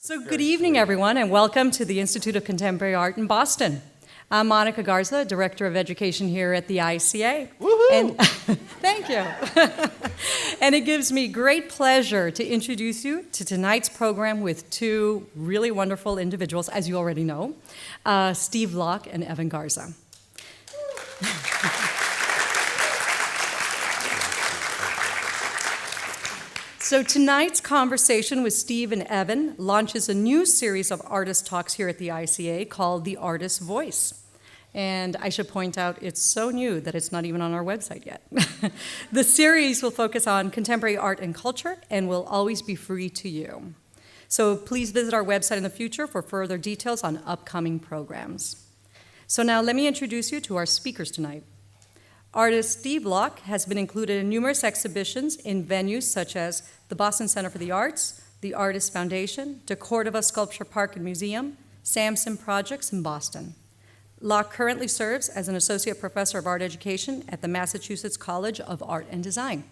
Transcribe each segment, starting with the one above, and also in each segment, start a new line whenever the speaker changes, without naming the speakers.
So good evening, everyone, and welcome to the Institute of Contemporary Art in Boston. I'm Monica Garza, Director of Education here at the ICA.
Woohoo!
And thank you. And it gives me great pleasure to introduce you to tonight's program with two really wonderful individuals, as you already know, Steve Locke and Evan Garza. So tonight's conversation with Steve and Evan launches a new series of artist talks here at the ICA called The Artist's Voice. And I should point out, it's so new that it's not even on our website yet. The series will focus on contemporary art and culture and will always be free to you. So please visit our website in the future for further details on upcoming programs. So now let me introduce you to our speakers tonight. Artist Steve Locke has been included in numerous exhibitions in venues such as the Boston Center for the Arts, the Artists Foundation, the Cordova Sculpture Park and Museum, Samson Projects in Boston. Locke currently serves as an associate professor of art education at the Massachusetts College of Art and Design.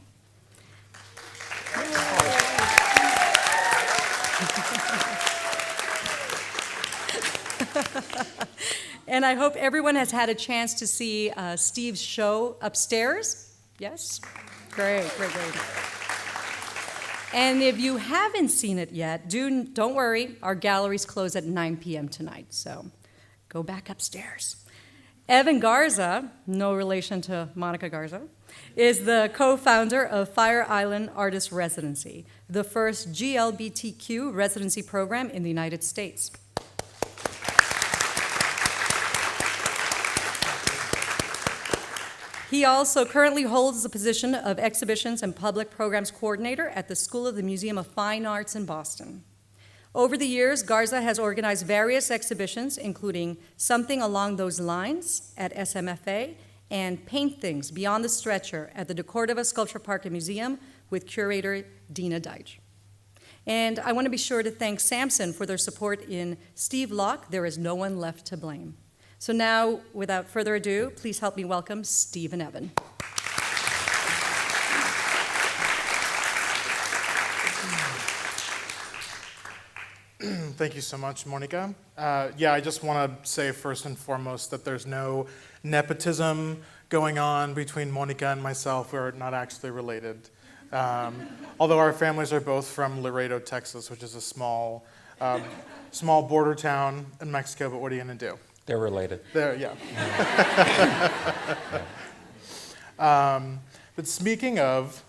And I hope everyone has had a chance to see Steve's show upstairs. Yes? Great. And if you haven't seen it yet, don't worry, our galleries close at 9 p.m. tonight, so go back upstairs. Evan Garza, no relation to Monica Garza, is the co-founder of Fire Island Artist Residency, the first GLBTQ residency program in the United States. He also currently holds the position of Exhibitions and Public Programs Coordinator at the School of the Museum of Fine Arts in Boston. Over the years, Garza has organized various exhibitions, including Something Along Those Lines at SMFA and Paint Things Beyond the Stretcher at the Cordova Sculpture Park and Museum with curator Dina Deitch. And I want to be sure to thank Samson for their support in Steve Locke, There Is No One Left to Blame. So now, without further ado, please help me welcome Steve and Evan.
Thank you so much, Monica. I just want to say first and foremost that there's no nepotism going on between Monica and myself. We're not actually related. Although our families are both from Laredo, Texas, which is a small border town in Mexico, but what are you going to do?
They're related.
Yeah. But speaking of,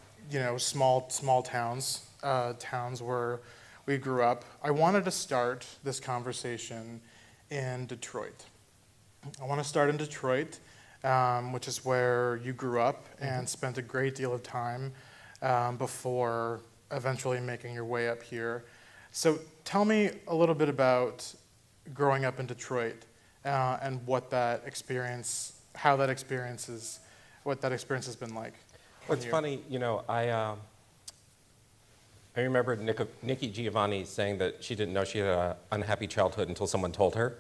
small towns, towns where we grew up, I wanted to start this conversation in Detroit. I want to start in Detroit, which is where you grew up and spent a great deal of time before eventually making your way up here. So tell me a little bit about growing up in Detroit and what that experience has been like.
What's funny, I remember Nikki Giovanni saying that she didn't know she had an unhappy childhood until someone told her.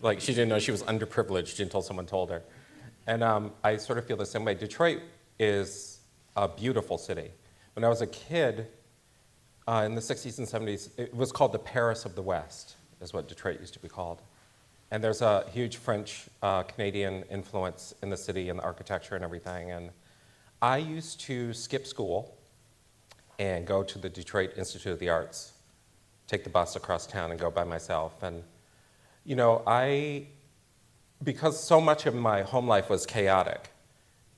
Like, she didn't know she was underprivileged until someone told her. And I sort of feel the same way. Detroit is a beautiful city. When I was a kid, in the 60s and 70s, it was called the Paris of the West, is what Detroit used to be called. And there's a huge French-Canadian influence in the city and the architecture and everything. And I used to skip school and go to the Detroit Institute of the Arts, take the bus across town and go by myself. And, because so much of my home life was chaotic,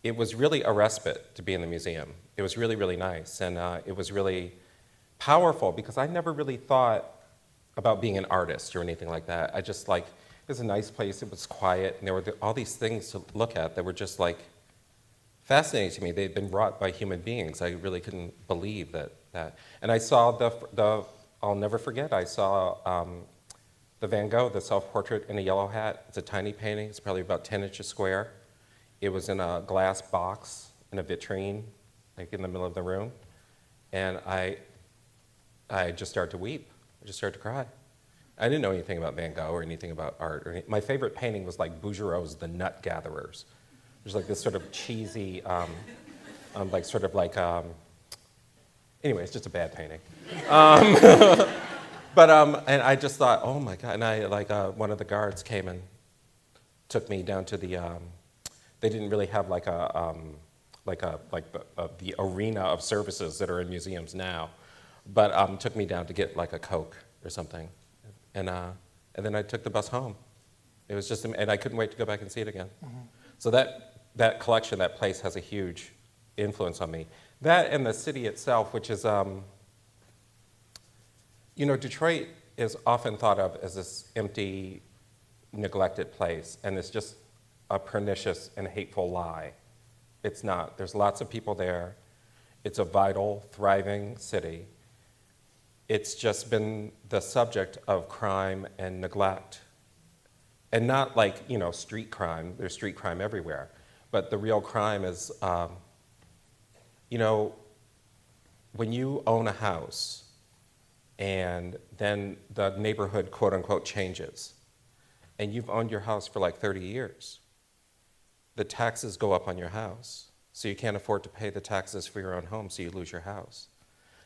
it was really a respite to be in the museum. It was really, really nice. And it was really powerful because I never really thought about being an artist or anything like that. I just it was a nice place, it was quiet, and there were all these things to look at that were just fascinating to me. They'd been wrought by human beings. I really couldn't believe that. And I saw I'll never forget, I saw the Van Gogh, the self-portrait in a yellow hat. It's a tiny painting, it's probably about 10 inches square. It was in a glass box in a vitrine, in the middle of the room. And I just started to weep, I just started to cry. I didn't know anything about Van Gogh or anything about art. My favorite painting was Bouguereau's The Nut Gatherers. There's this sort of cheesy, anyway, it's just a bad painting. But and I just thought, oh my God! And I one of the guards came and took me down to the. They didn't really have the arena of services that are in museums now, but took me down to get like a Coke or something, and then I took the bus home. It was just, and I couldn't wait to go back and see it again. So that collection, that place, has a huge influence on me. That and the city itself, which is, Detroit is often thought of as this empty, neglected place, and it's just a pernicious and hateful lie. It's not. There's lots of people there. It's a vital, thriving city. It's just been the subject of crime and neglect. And not like, street crime. There's street crime everywhere. But the real crime is, when you own a house and then the neighborhood, quote unquote, changes, and you've owned your house for like 30 years, the taxes go up on your house. So you can't afford to pay the taxes for your own home, so you lose your house.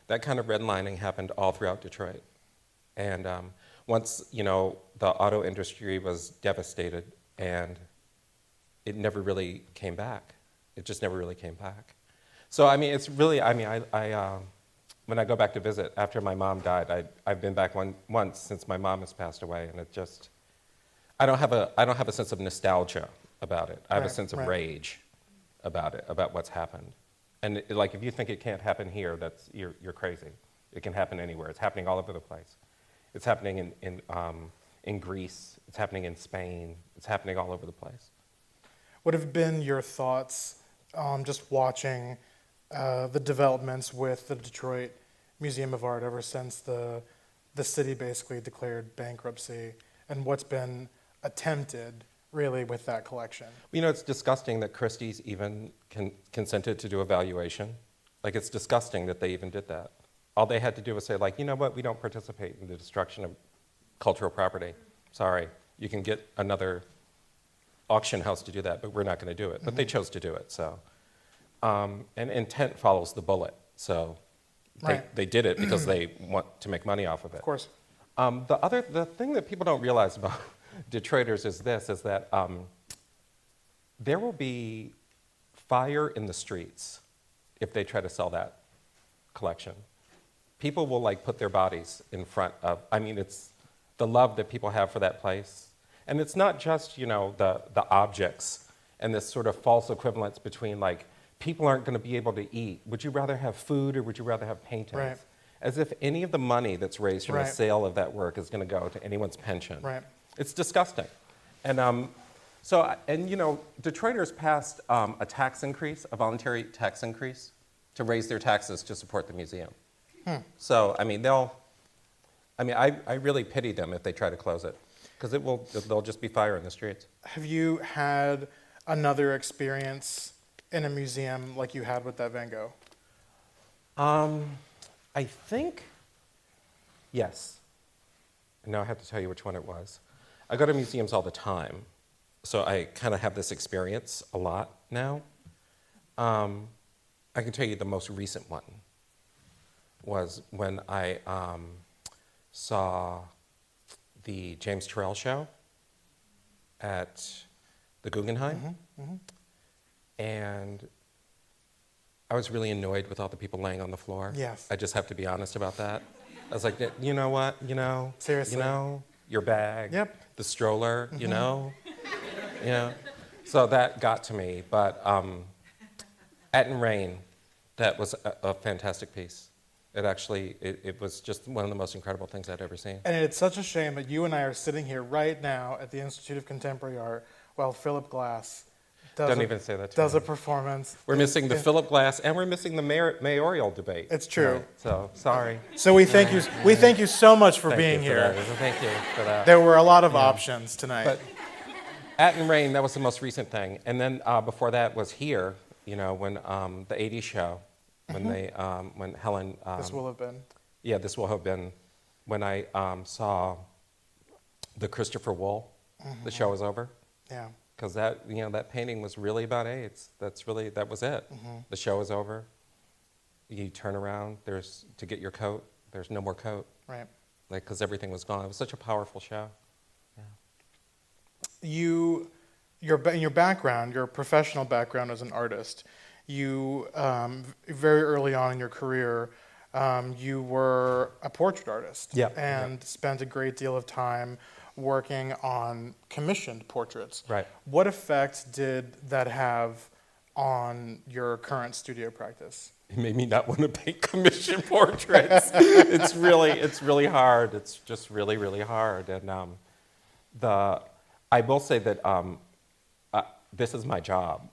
That kind of redlining happened all throughout Detroit. And once, the auto industry was devastated, and it never really came back. It just never really came back. So, it's really, when I go back to visit, after my mom died, I've been back once since my mom has passed away, and it just, I don't have a sense of nostalgia about it. I have a sense of rage about it, about what's happened. And if you think it can't happen here, you're crazy. It can happen anywhere. It's happening all over the place. It's happening in Greece. It's happening in Spain. It's happening all over the place.
What have been your thoughts just watching the developments with the Detroit Museum of Art ever since the city basically declared bankruptcy, and what's been attempted really with that collection?
It's disgusting that Christie's even consented to do a valuation. It's disgusting that they even did that. All they had to do was say, you know what, we don't participate in the destruction of cultural property. Sorry, you can get another auction house to do that, but we're not going to do it. But they chose to do it, so. And intent follows the bullet, so they did it because they want to make money off of it.
Of course.
The thing that people don't realize about Detroiters is that there will be fire in the streets if they try to sell that collection. People will put their bodies in front of, it's the love that people have for that place. And it's not just, the objects and this sort of false equivalence between people aren't going to be able to eat. Would you rather have food or would you rather have paintings?
Right.
As if any of the money that's raised from the sale of that work is going to go to anyone's pension.
Right.
It's disgusting. And Detroiters passed a tax increase, a voluntary tax increase, to raise their taxes to support the museum. So, I really pity them if they try to close it, because there'll just be fire in the streets.
Have you had another experience in a museum like you had with that Van Gogh?
I think, yes. Now I have to tell you which one it was. I go to museums all the time, so I kind of have this experience a lot now. I can tell you the most recent one was when I saw the James Turrell show at the Guggenheim, and I was really annoyed with all the people laying on the floor.
Yes.
I just have to be honest about that. I was like, you know what,
Seriously.
Your bag, the stroller, So that got to me, but At and Rain, that was a fantastic piece. It was just one of the most incredible things I'd ever seen.
And it's such a shame that you and I are sitting here right now at the Institute of Contemporary Art while Philip Glass
Don't even say that to
does
me.
a performance.
We're missing the Philip Glass, and we're missing the mayoral debate.
It's true.
Right, so, sorry.
So we thank you. We thank you so much for being here.
Thank you for that.
There were a lot of options tonight.
But At and Rain, that was the most recent thing. And then before that was Here, when the 80s show, when Helen...
this will have been.
Yeah, this will have been when I saw the Christopher Wool. The show was over.
Yeah.
Because that painting was really about AIDS. That was it. The show is over. You turn around, to get your coat, there's no more coat.
Right.
like, because everything was gone. It was such a powerful show.
In your background, your professional background as an artist, you very early on in your career, you were a portrait artist,
Yeah,
and spent a great deal of time working on commissioned portraits.
Right.
What effect did that have on your current studio practice?
It made me not want to paint commission portraits. It's really hard. It's just really, really hard. And I will say that this is my job.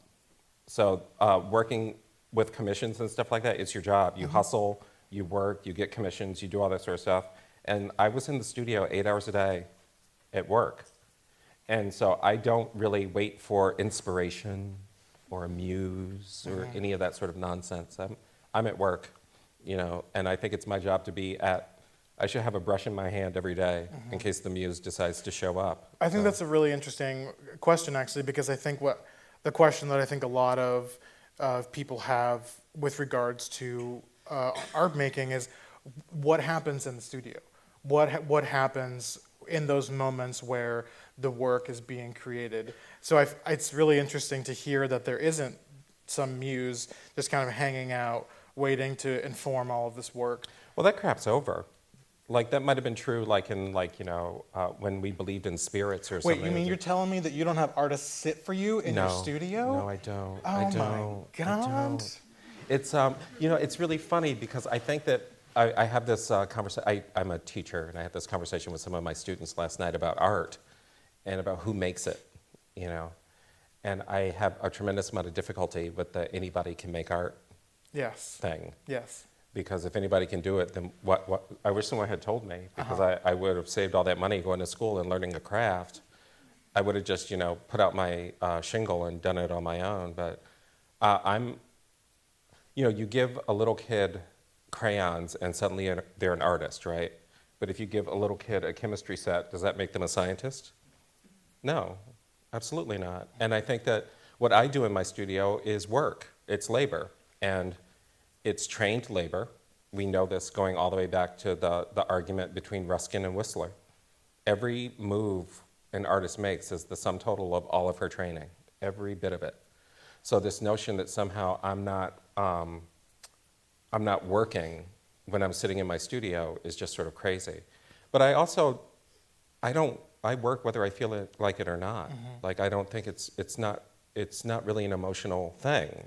So working with commissions and stuff like that, it's your job. You hustle, you work, you get commissions, you do all that sort of stuff. And I was in the studio 8 hours a day at work. And so I don't really wait for inspiration or a muse or any of that sort of nonsense. I'm at work, you know, and I think it's my job to be I should have a brush in my hand every day in case the muse decides to show up.
I think that's a really interesting question, actually, because I think the question that I think a lot of people have with regards to art making is what happens in the studio? What happens in those moments where the work is being created? So it's really interesting to hear that there isn't some muse just kind of hanging out, waiting to inform all of this work.
Well, that crap's over. Like, that might have been true, like, in, like, you know, when we believed in spirits or something.
Wait, you mean you're telling me that you don't have artists sit for you in your studio?
No, I don't.
Oh
I don't.
my God.
I don't. It's, you know, it's really funny because I think that I have this conversation. I'm a teacher, and I had this conversation with some of my students last night about art and about who makes it, you know. And I have a tremendous amount of difficulty with the anybody can make art thing.
Yes.
Because if anybody can do it, then what I wish someone had told me, because I would have saved all that money going to school and learning a craft. I would have just, you know, put out my shingle and done it on my own. But you know, you give a little kid crayons and suddenly they're an artist, right? But if you give a little kid a chemistry set, does that make them a scientist? No, absolutely not. And I think that what I do in my studio is work. It's labor. And it's trained labor. We know this going all the way back to the argument between Ruskin and Whistler. Every move an artist makes is the sum total of all of her training, every bit of it. So this notion that somehow I'm not working when I'm sitting in my studio is just sort of crazy. But I work whether I feel like it or not. Like, I don't think it's not really an emotional thing.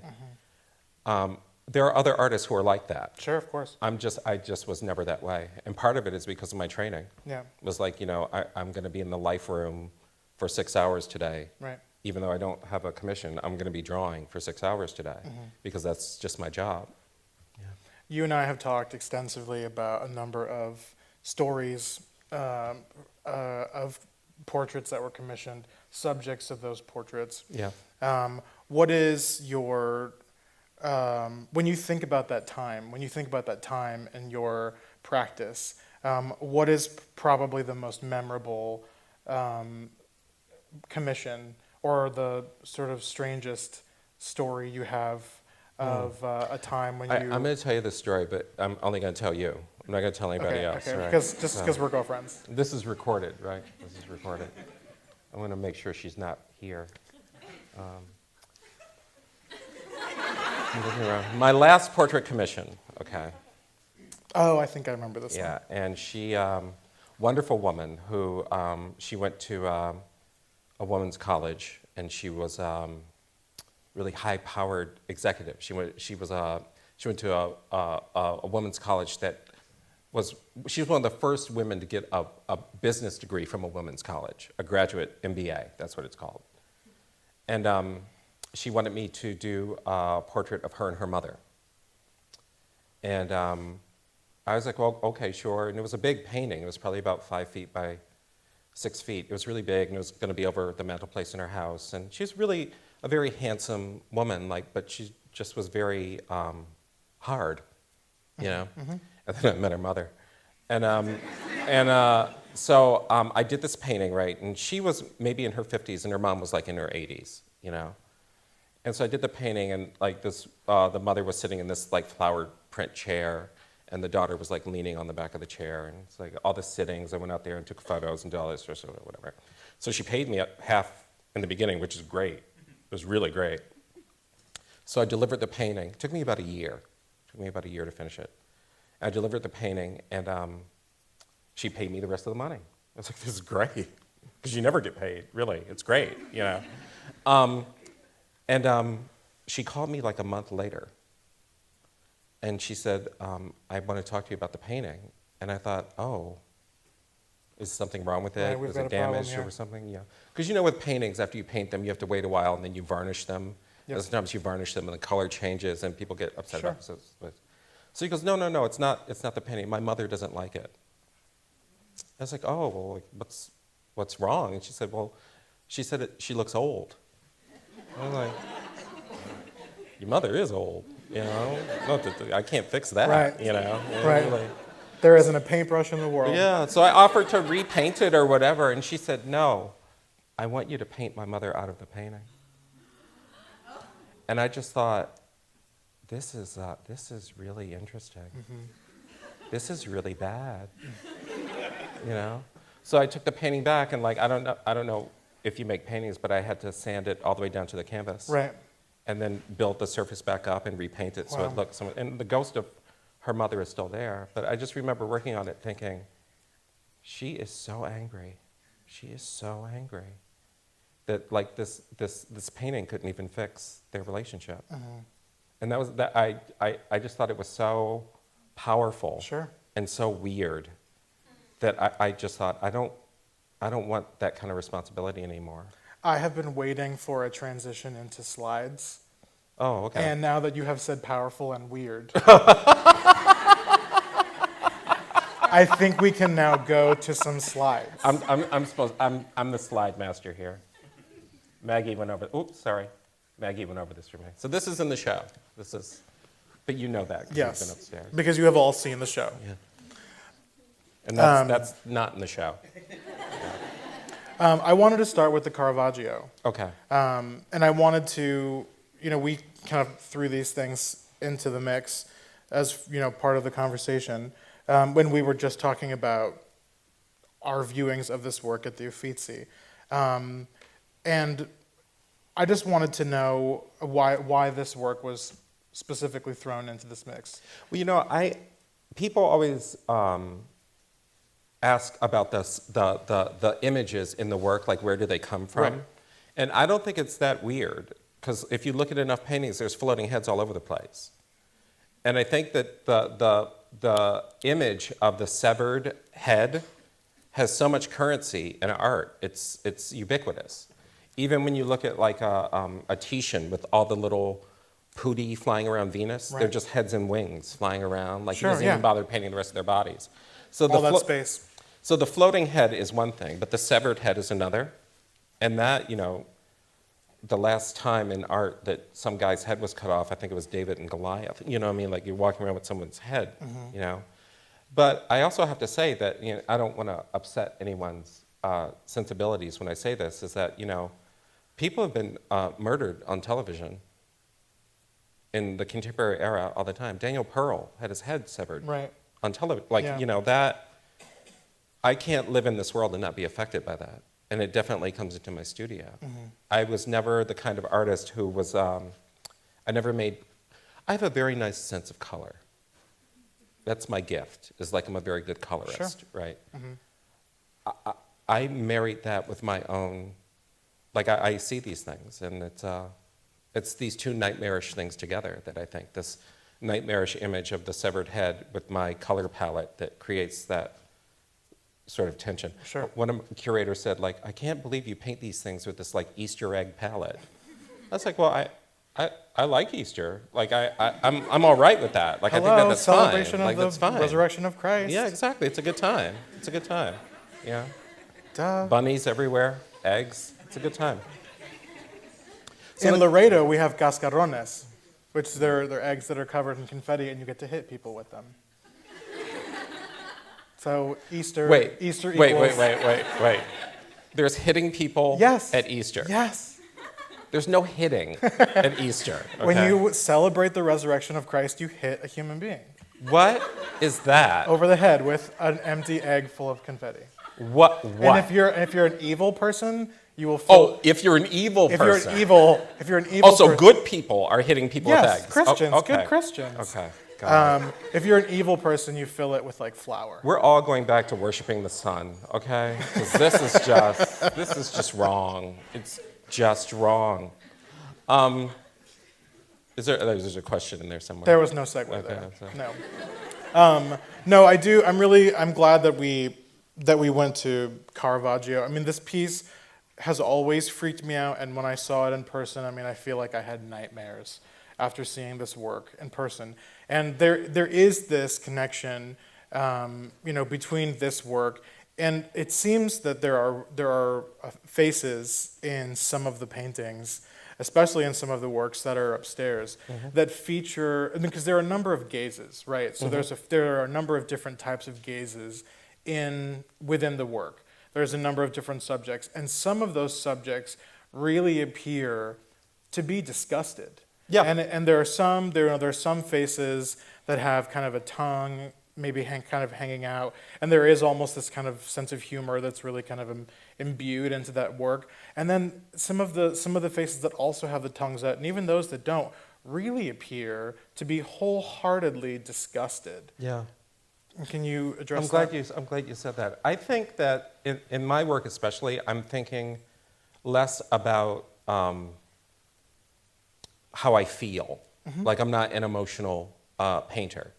There are other artists who are like that.
Sure, of course.
I just was never that way. And part of it is because of my training.
Yeah.
It was like, you know, I'm going to be in the life room for 6 hours today.
Right.
Even though I don't have a commission, I'm going to be drawing for 6 hours today because that's just my job. Yeah.
You and I have talked extensively about a number of stories of portraits that were commissioned, subjects of those portraits.
Yeah.
What is your when you think about that time, in your practice, what is probably the most memorable commission or the sort of strangest story you have of a time when
I'm going to tell you this story, but I'm only going to tell you. I'm not going to tell anybody else.
Okay,
right?
because we're girlfriends.
This is recorded, right? This is recorded. I want to make sure she's not here. My last portrait commission, okay.
Oh, I think I remember this one.
Yeah, and she, wonderful woman who, she went to a women's college, and she was really high-powered executive. She went to a women's college she was one of the first women to get a business degree from a women's college, a graduate MBA, that's what it's called. And she wanted me to do a portrait of her and her mother. And I was like, well, okay, sure. And it was a big painting. It was probably about 5 feet by 6 feet. It was really big, and it was going to be over the mantelpiece in her house. And she was really a very handsome woman, but she just was very hard, you know? And then I met her mother. So I did this painting, right? And she was maybe in her 50s, and her mom was like in her 80s, you know? And so I did the painting, and like this, the mother was sitting in this like flowered print chair, And the daughter was like leaning on the back of the chair, and it's like all the sittings. I went out there and took photos and did all this or whatever. So she paid me half in the beginning, which is great. It was really great. So I delivered the painting. It took me about a year. To finish it. I delivered the painting, and she paid me the rest of the money. I was like, this is great, because you never get paid, really. It's great, you know. She called me like a month later, and she said, I want to talk to you about the painting. And I thought, oh, is something wrong with it?
Right, we've
Was
got
it
a problem,
damaged
yeah.
or something? Yeah. Because you know with paintings, after you paint them, you have to wait a while, and then you varnish them.
Yep.
And sometimes you varnish them, and the color changes, and people get upset
Sure.
about it. So he goes, no, it's not the painting. My mother doesn't like it. I was like, oh, well, like, what's wrong? And she said, well, she looks old. I was like, your mother is old, you know? I can't fix that,
Right.
you know?
Right.
Like,
There isn't a paintbrush in the world.
yeah, so I offered to repaint it or whatever, and she said, no, I want you to paint my mother out of the painting. And I just thought, this is really interesting.
Mm-hmm.
This is really bad, you know? So I took the painting back, and like, I don't know if you make paintings, but I had to sand it all the way down to the canvas.
Right.
And then build the surface back up and repaint it so
Wow.
it looks, and the ghost of her mother is still there. But I just remember working on it thinking, she is so angry. She is so angry that like this painting couldn't even fix their relationship. And I just thought it was so powerful
Sure.
and so weird that I just thought, I don't want that kind of responsibility anymore.
I have been waiting for a transition into slides.
Oh, okay.
And now that you have said powerful and weird, I think we can now go to some slides.
I'm the slide master here. Maggie went over. Oops, sorry. Maggie went over this for me. So this is in the show. But you know that 'cause
Yes,
you've been upstairs.
because you have all seen the show.
Yeah. And that's not in the show.
I wanted to start with the Caravaggio.
Okay.
And I wanted to, we kind of threw these things into the mix as, part of the conversation when we were just talking about our viewings of this work at the Uffizi. And I just wanted to know why this work was specifically thrown into this mix.
Well, people always ask about the images in the work, like where do they come from?
Right.
And I don't think it's that weird, because if you look at enough paintings, there's floating heads all over the place. And I think that the image of the severed head has so much currency in art. It's ubiquitous. Even when you look at like a Titian with all the little putti flying around Venus,
Right.
they're just heads and wings flying around. Like
Sure,
he doesn't
yeah.
even bother painting the rest of their bodies. So
All that space.
So the floating head is one thing, but the severed head is another. And that, the last time in art that some guy's head was cut off, I think it was David and Goliath. You know what I mean? Like you're walking around with someone's head, But I also have to say that, I don't want to upset anyone's sensibilities when I say this, is that, people have been murdered on television in the contemporary era all the time. Daniel Pearl had his head severed
Right.
on television. Like,
Yeah.
that, I can't live in this world and not be affected by that. And it definitely comes into my studio. I was never the kind of artist who was, I have a very nice sense of color. That's my gift, is like I'm a very good colorist, right? I married that with my own, like I see these things, and it's these two nightmarish things together that I think, this nightmarish image of the severed head with my color palette that creates that sort of tension.
Sure.
One of the curators said, like, I can't believe you paint these things with this like Easter egg palette. I was like, well, I like Easter. Like I'm all right with that. Like I think that's
celebration
fine.
of
That's
the
fine.
resurrection of Christ.
Yeah, exactly. It's a good time. It's a good time. Yeah.
Duh.
Bunnies everywhere, eggs. It's a good time.
In Laredo, we have cascarrones, which they're eggs that are covered in confetti, and you get to hit people with them. So Easter equals...
Wait. There's hitting people at Easter.
Yes.
There's no hitting at Easter. Okay?
When you celebrate the resurrection of Christ, you hit a human being.
What? is that?
over the head with an empty egg full of confetti.
What?
And if you're an evil person, you will.
If you're an evil
if
person.
If you're an evil.
Also,
person,
good people are hitting people with eggs.
Christians,
okay.
good Christians.
Okay. Got it.
If you're an evil person, you fill it with like flour.
We're all going back to worshiping the sun, okay? Because this is just wrong. It's just wrong. There's a question in there somewhere.
There was no segue
Okay,
there. No. No, I do. I'm glad that we went to Caravaggio. I mean, this piece has always freaked me out, and when I saw it in person, I mean, I feel like I had nightmares after seeing this work in person. And there is this connection, between this work, and it seems that there are faces in some of the paintings, especially in some of the works that are upstairs, that feature, because there are a number of gazes, right? So there are a number of different types of gazes within the work. There's a number of different subjects, and some of those subjects really appear to be disgusted.
Yeah.
And there are some faces that have kind of a tongue maybe kind of hanging out, and there is almost this kind of sense of humor that's really kind of imbued into that work. And then some of the faces that also have the tongues out, and even those that don't, really appear to be wholeheartedly disgusted.
Yeah.
Can you address
I'm glad you said that. I think that in my work especially, I'm thinking less about how I feel. Like I'm not an emotional painter.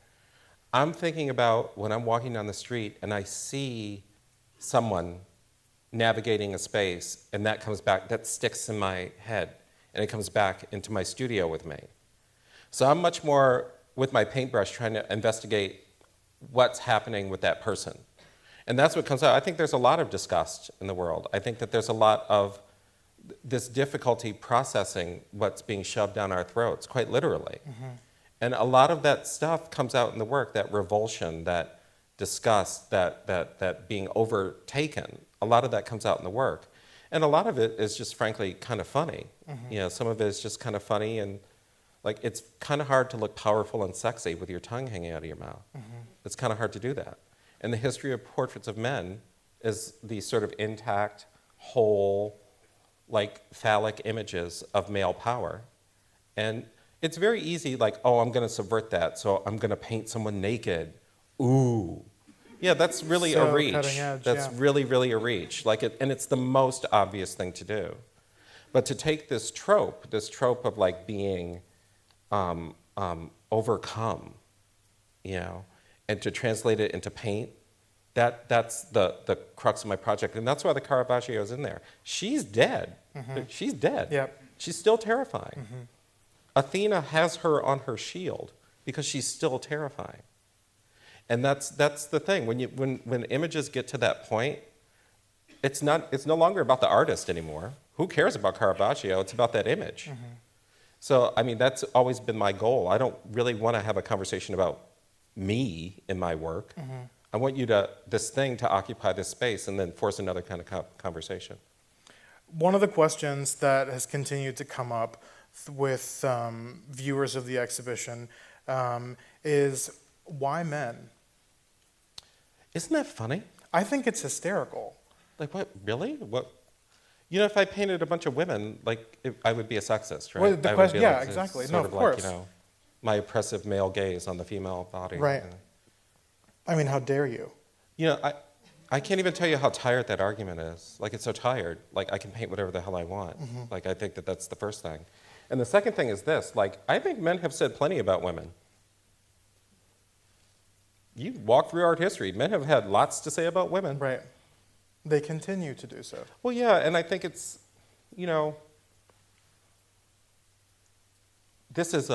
I'm thinking about when I'm walking down the street and I see someone navigating a space, and that sticks in my head, and it comes back into my studio with me. So I'm much more with my paintbrush trying to investigate what's happening with that person. And that's what comes out. I think there's a lot of disgust in the world. I think that there's a lot of this difficulty processing what's being shoved down our throats, quite literally. And a lot of that stuff comes out in the work, that revulsion, that disgust, that being overtaken. A lot of that comes out in the work. And a lot of it is just frankly kind of funny. Some of it is just kind of funny, and like it's kind of hard to look powerful and sexy with your tongue hanging out of your mouth. It's kind of hard to do that. And the history of portraits of men is these sort of intact, whole, like phallic images of male power. And it's very easy, like, oh, I'm going to subvert that, so I'm going to paint someone naked. Ooh. Yeah, that's really a reach.
Cutting edge,
that's really, really a reach. And it's the most obvious thing to do. But to take this trope of like being overcome, and to translate it into paint, that's the crux of my project. And that's why the Caravaggio is in there. She's dead. She's dead.
Yep.
She's still terrifying. Athena has her on her shield because she's still terrifying. And that's the thing. When images get to that point, it's no longer about the artist anymore. Who cares about Caravaggio? It's about that image. So, I mean, that's always been my goal. I don't really want to have a conversation about me in my work. I want this thing to occupy this space and then force another kind of conversation.
One of the questions that has continued to come up with viewers of the exhibition is, why men?
Isn't that funny?
I think it's hysterical.
Like, what, really? What? If I painted a bunch of women, I would be a sexist, right?
Well, the question, yeah, exactly. No, of course.
My oppressive male gaze on the female body.
Right. I mean, how dare you?
I can't even tell you how tired that argument is. Like, it's so tired. Like, I can paint whatever the hell I want. Like, I think that's the first thing. And the second thing is this. Like, I think men have said plenty about women. You walk through art history, men have had lots to say about women.
Right. They continue to do so.
Well, yeah, and I think it's, this is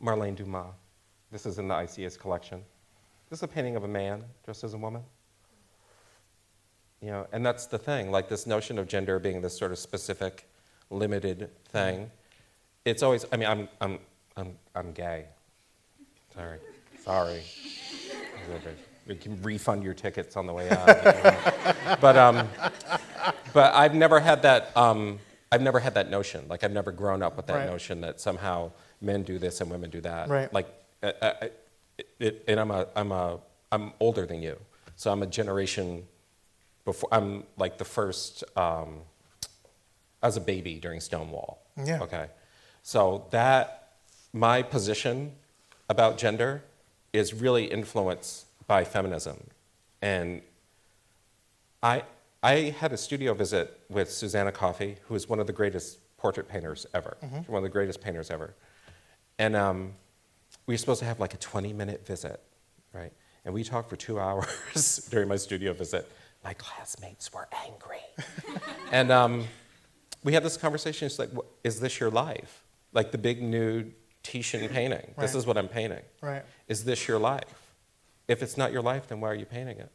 Marlene Dumas. This is in the ICA's collection. This is a painting of a man dressed as a woman. And that's the thing, like this notion of gender being this sort of specific, limited thing. It's always, I mean, I'm gay. Sorry. We can refund your tickets on the way out. But I've never had that. I've never had that notion. Like I've never grown up with that notion that somehow men do this and women do that.
Right.
Like and I'm older than you, so I'm a generation before. I'm like the first. I was a baby during Stonewall.
Yeah.
Okay, so that my position about gender is really influenced by feminism, and I had a studio visit with Susanna Coffey, who is one of the greatest portrait painters ever, one of the greatest painters ever, and we were supposed to have like a 20-minute visit, right? And we talked for 2 hours during my studio visit. My classmates were angry. And we had this conversation. It's like, is this your life? Like the big nude Titian painting. This is what I'm painting.
Right.
Is this your life? If it's not your life, then why are you painting it?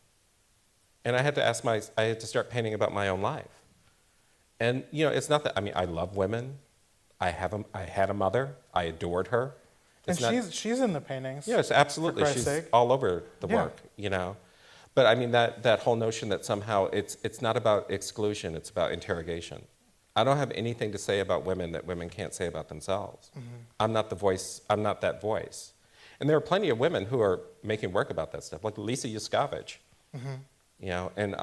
And I had to start painting about my own life. And it's not that, I love women. I had a mother. I adored her.
And she's in the paintings.
Yes, absolutely.
For Christ's
She's
sake.
all over the
Yeah.
work, But that whole notion that somehow it's not about exclusion, it's about interrogation. I don't have anything to say about women that women can't say about themselves. I'm not the voice, I'm not that voice. And there are plenty of women who are making work about that stuff, like Lisa Yuskavich, and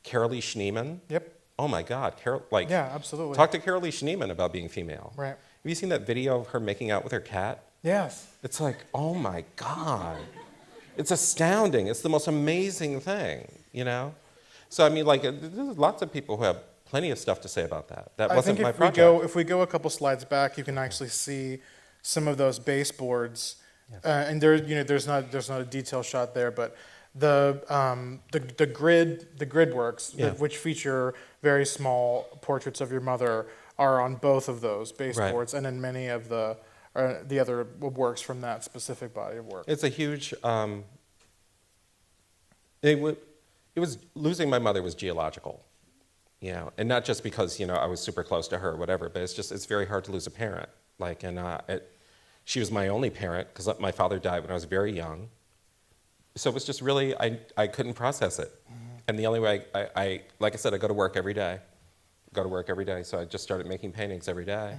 Carolee Schneemann.
Yep.
Oh my God,
Yeah, absolutely.
talk to Carolee Schneemann about being female.
Right.
Have you seen that video of her making out with her cat?
Yes.
It's like, oh my God. It's astounding. It's the most amazing thing, So there's lots of people who have plenty of stuff to say about that. That wasn't my project.
If we go a couple slides back, you can actually see some of those baseboards.
Yes.
And there's not a detail shot there, but the grid works,
Yeah.
which feature very small portraits of your mother, are on both of those baseboards, and in many of the other works from that specific body of work.
It's a huge. It was losing my mother was geological, and not just because I was super close to her or whatever, but it's very hard to lose a parent. She was my only parent because my father died when I was very young. So it was just really I couldn't process it, and the only way I like I said I go to work every day, so I just started making paintings every day.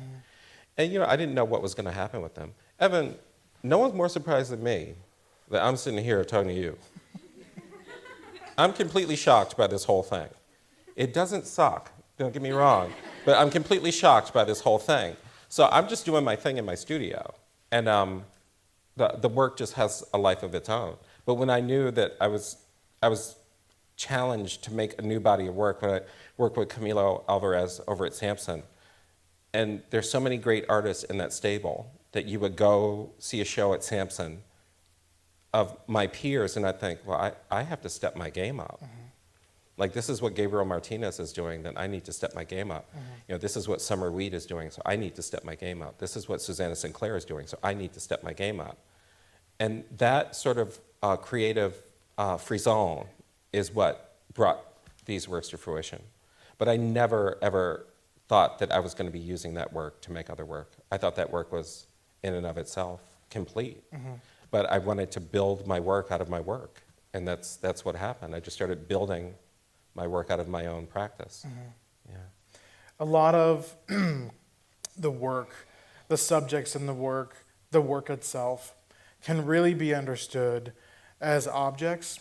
And I didn't know what was going to happen with them. Evan, no one's more surprised than me that I'm sitting here talking to you. I'm completely shocked by this whole thing. It doesn't suck, don't get me wrong, but I'm completely shocked by this whole thing. So I'm just doing my thing in my studio, and the work just has a life of its own. But when I knew that I was challenged to make a new body of work, when I worked with Camilo Alvarez over at Sampson, and there's so many great artists in that stable that you would go see a show at Sampson of my peers, and I'd think, well, I have to step my game up. Like, this is what Gabriel Martinez is doing, then I need to step my game up. This is what Summer Weed is doing, so I need to step my game up. This is what Susanna Sinclair is doing, so I need to step my game up. And that sort of creative frisson is what brought these works to fruition. But I never, ever thought that I was going to be using that work to make other work. I thought that work was, in and of itself, complete. But I wanted to build my work out of my work, and that's what happened. I just started building my work out of my own practice. Yeah.
A lot of the work, the subjects in the work itself, can really be understood as objects,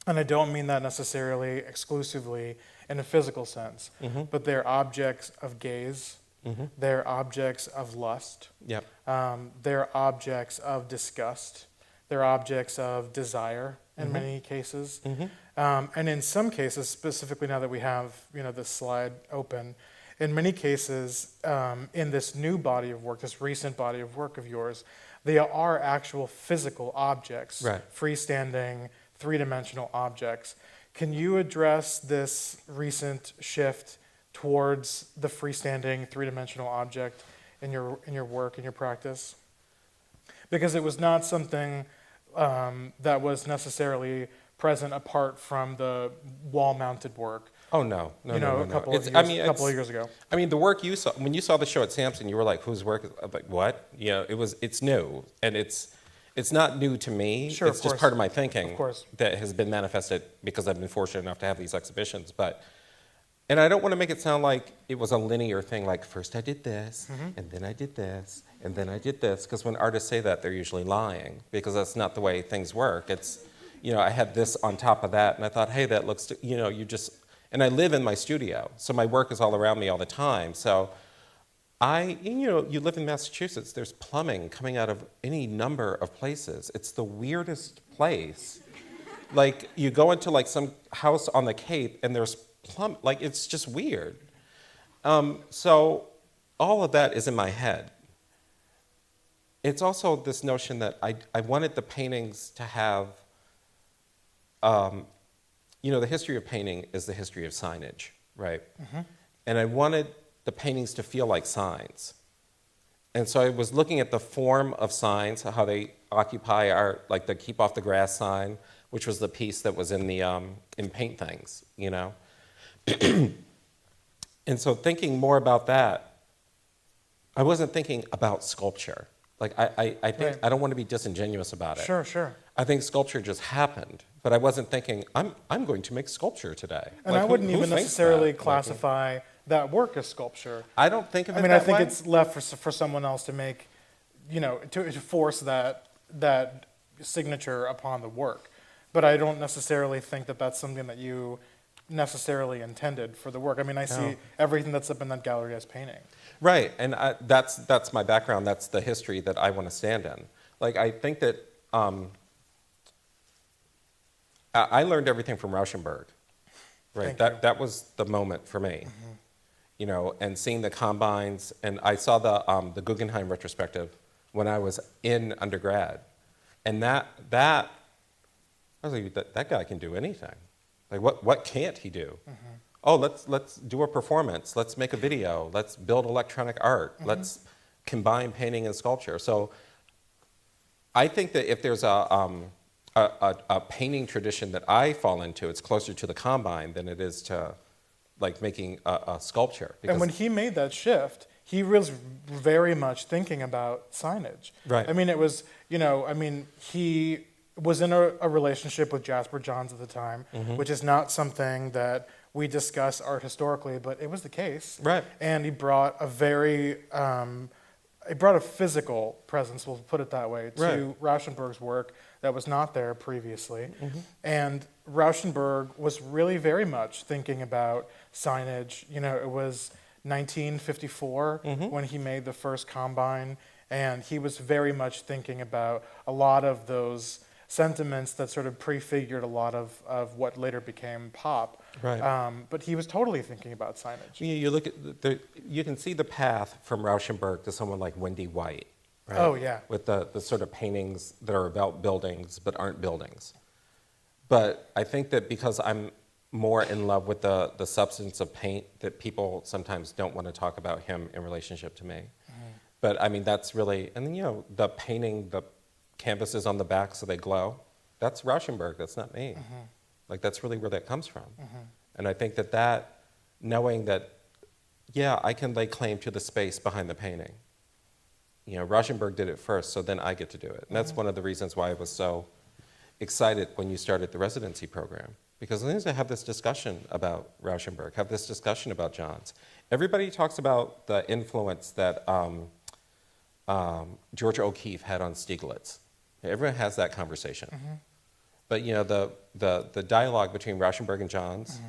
and I don't mean that necessarily exclusively in a physical sense, but they're objects of gaze, they're objects of lust,
Yep.
they're objects of disgust, they're objects of desire in many cases, and in some cases, specifically now that we have this slide open, in many cases, in this new body of work, this recent body of work of yours, they are actual physical objects,
Right.
freestanding, three-dimensional objects. Can you address this recent shift towards the freestanding, three-dimensional object in your work, in your practice? Because it was not something that was necessarily present apart from the wall-mounted work.
Oh no, no.
A couple of years ago.
I mean, the work you saw when you saw the show at Sampson, you were like, "Whose work?" I'm like, "What?" It's new, and it's not new to me.
Sure,
it's
of
just
course.
part of my thinking
Of course.
that has been manifested because I've been fortunate enough to have these exhibitions. But And I don't want to make it sound like it was a linear thing, like first I did this, and then I did this, and then I did this, because when artists say that, they're usually lying, because that's not the way things work. It's, I had this on top of that, and I thought, hey, that looks, and I live in my studio, so my work is all around me all the time. So you live in Massachusetts, there's plumbing coming out of any number of places. It's the weirdest place. Like, you go into like some house on the Cape, and there's it's just weird. So all of that is in my head. It's also this notion that I wanted the paintings to have, the history of painting is the history of signage, right? And I wanted the paintings to feel like signs. And so I was looking at the form of signs, how they occupy like the Keep Off the Grass sign, which was the piece that was in the in Paint Things, And so thinking more about that, I wasn't thinking about sculpture. Like, I think
Right.
I don't want to be disingenuous about it.
Sure.
I think sculpture just happened, but I wasn't thinking, I'm going to make sculpture today.
And
Like,
I wouldn't
who
even
thinks
necessarily
that?
classify that work as sculpture.
I don't think of it
I mean,
that
I think
way.
it's left for someone else to make, to force that signature upon the work. But I don't necessarily think that that's something that you necessarily intended for the work. I mean, I see everything that's up in that gallery as painting.
Right, and that's my background. That's the history that I want to stand in. Like, I think that I learned everything from Rauschenberg. Right,
Thank you.
that was the moment for me. And seeing the combines, and I saw the Guggenheim retrospective when I was in undergrad, and that I was like, that guy can do anything. Like, what can't he do? Oh, let's do a performance. Let's make a video. Let's build electronic art. Let's combine painting and sculpture. So I think that if there's a painting tradition that I fall into, it's closer to the combine than it is to like making a sculpture.
And when he made that shift, he was very much thinking about signage.
Right.
I mean, it was, he was in a relationship with Jasper Johns at the time, which is not something that we discuss art historically, but it was the case.
Right.
And he brought a physical presence, we'll put it that way, to Rauschenberg's work that was not there previously. And Rauschenberg was really very much thinking about signage. It was 1954 when he made the first Combine, and he was very much thinking about a lot of those sentiments that sort of prefigured a lot of what later became pop.
Right.
But he was totally thinking about signage.
You look at you can see the path from Rauschenberg to someone like Wendy White. Right?
Oh, yeah.
With the sort of paintings that are about buildings but aren't buildings. But I think that because I'm more in love with the substance of paint, that people sometimes don't want to talk about him in relationship to me. But I mean, that's really, and then, the painting, the canvases on the back so they glow, that's Rauschenberg, that's not me. Like, that's really where that comes from. And I think that knowing that, yeah, I can lay claim to the space behind the painting. Rauschenberg did it first, so then I get to do it. And that's one of the reasons why I was so excited when you started the residency program. Because as soon as I have this discussion about Rauschenberg, have this discussion about Johns, everybody talks about the influence that George O'Keeffe had on Stieglitz. Everyone has that conversation. But the dialogue between Rauschenberg and Johns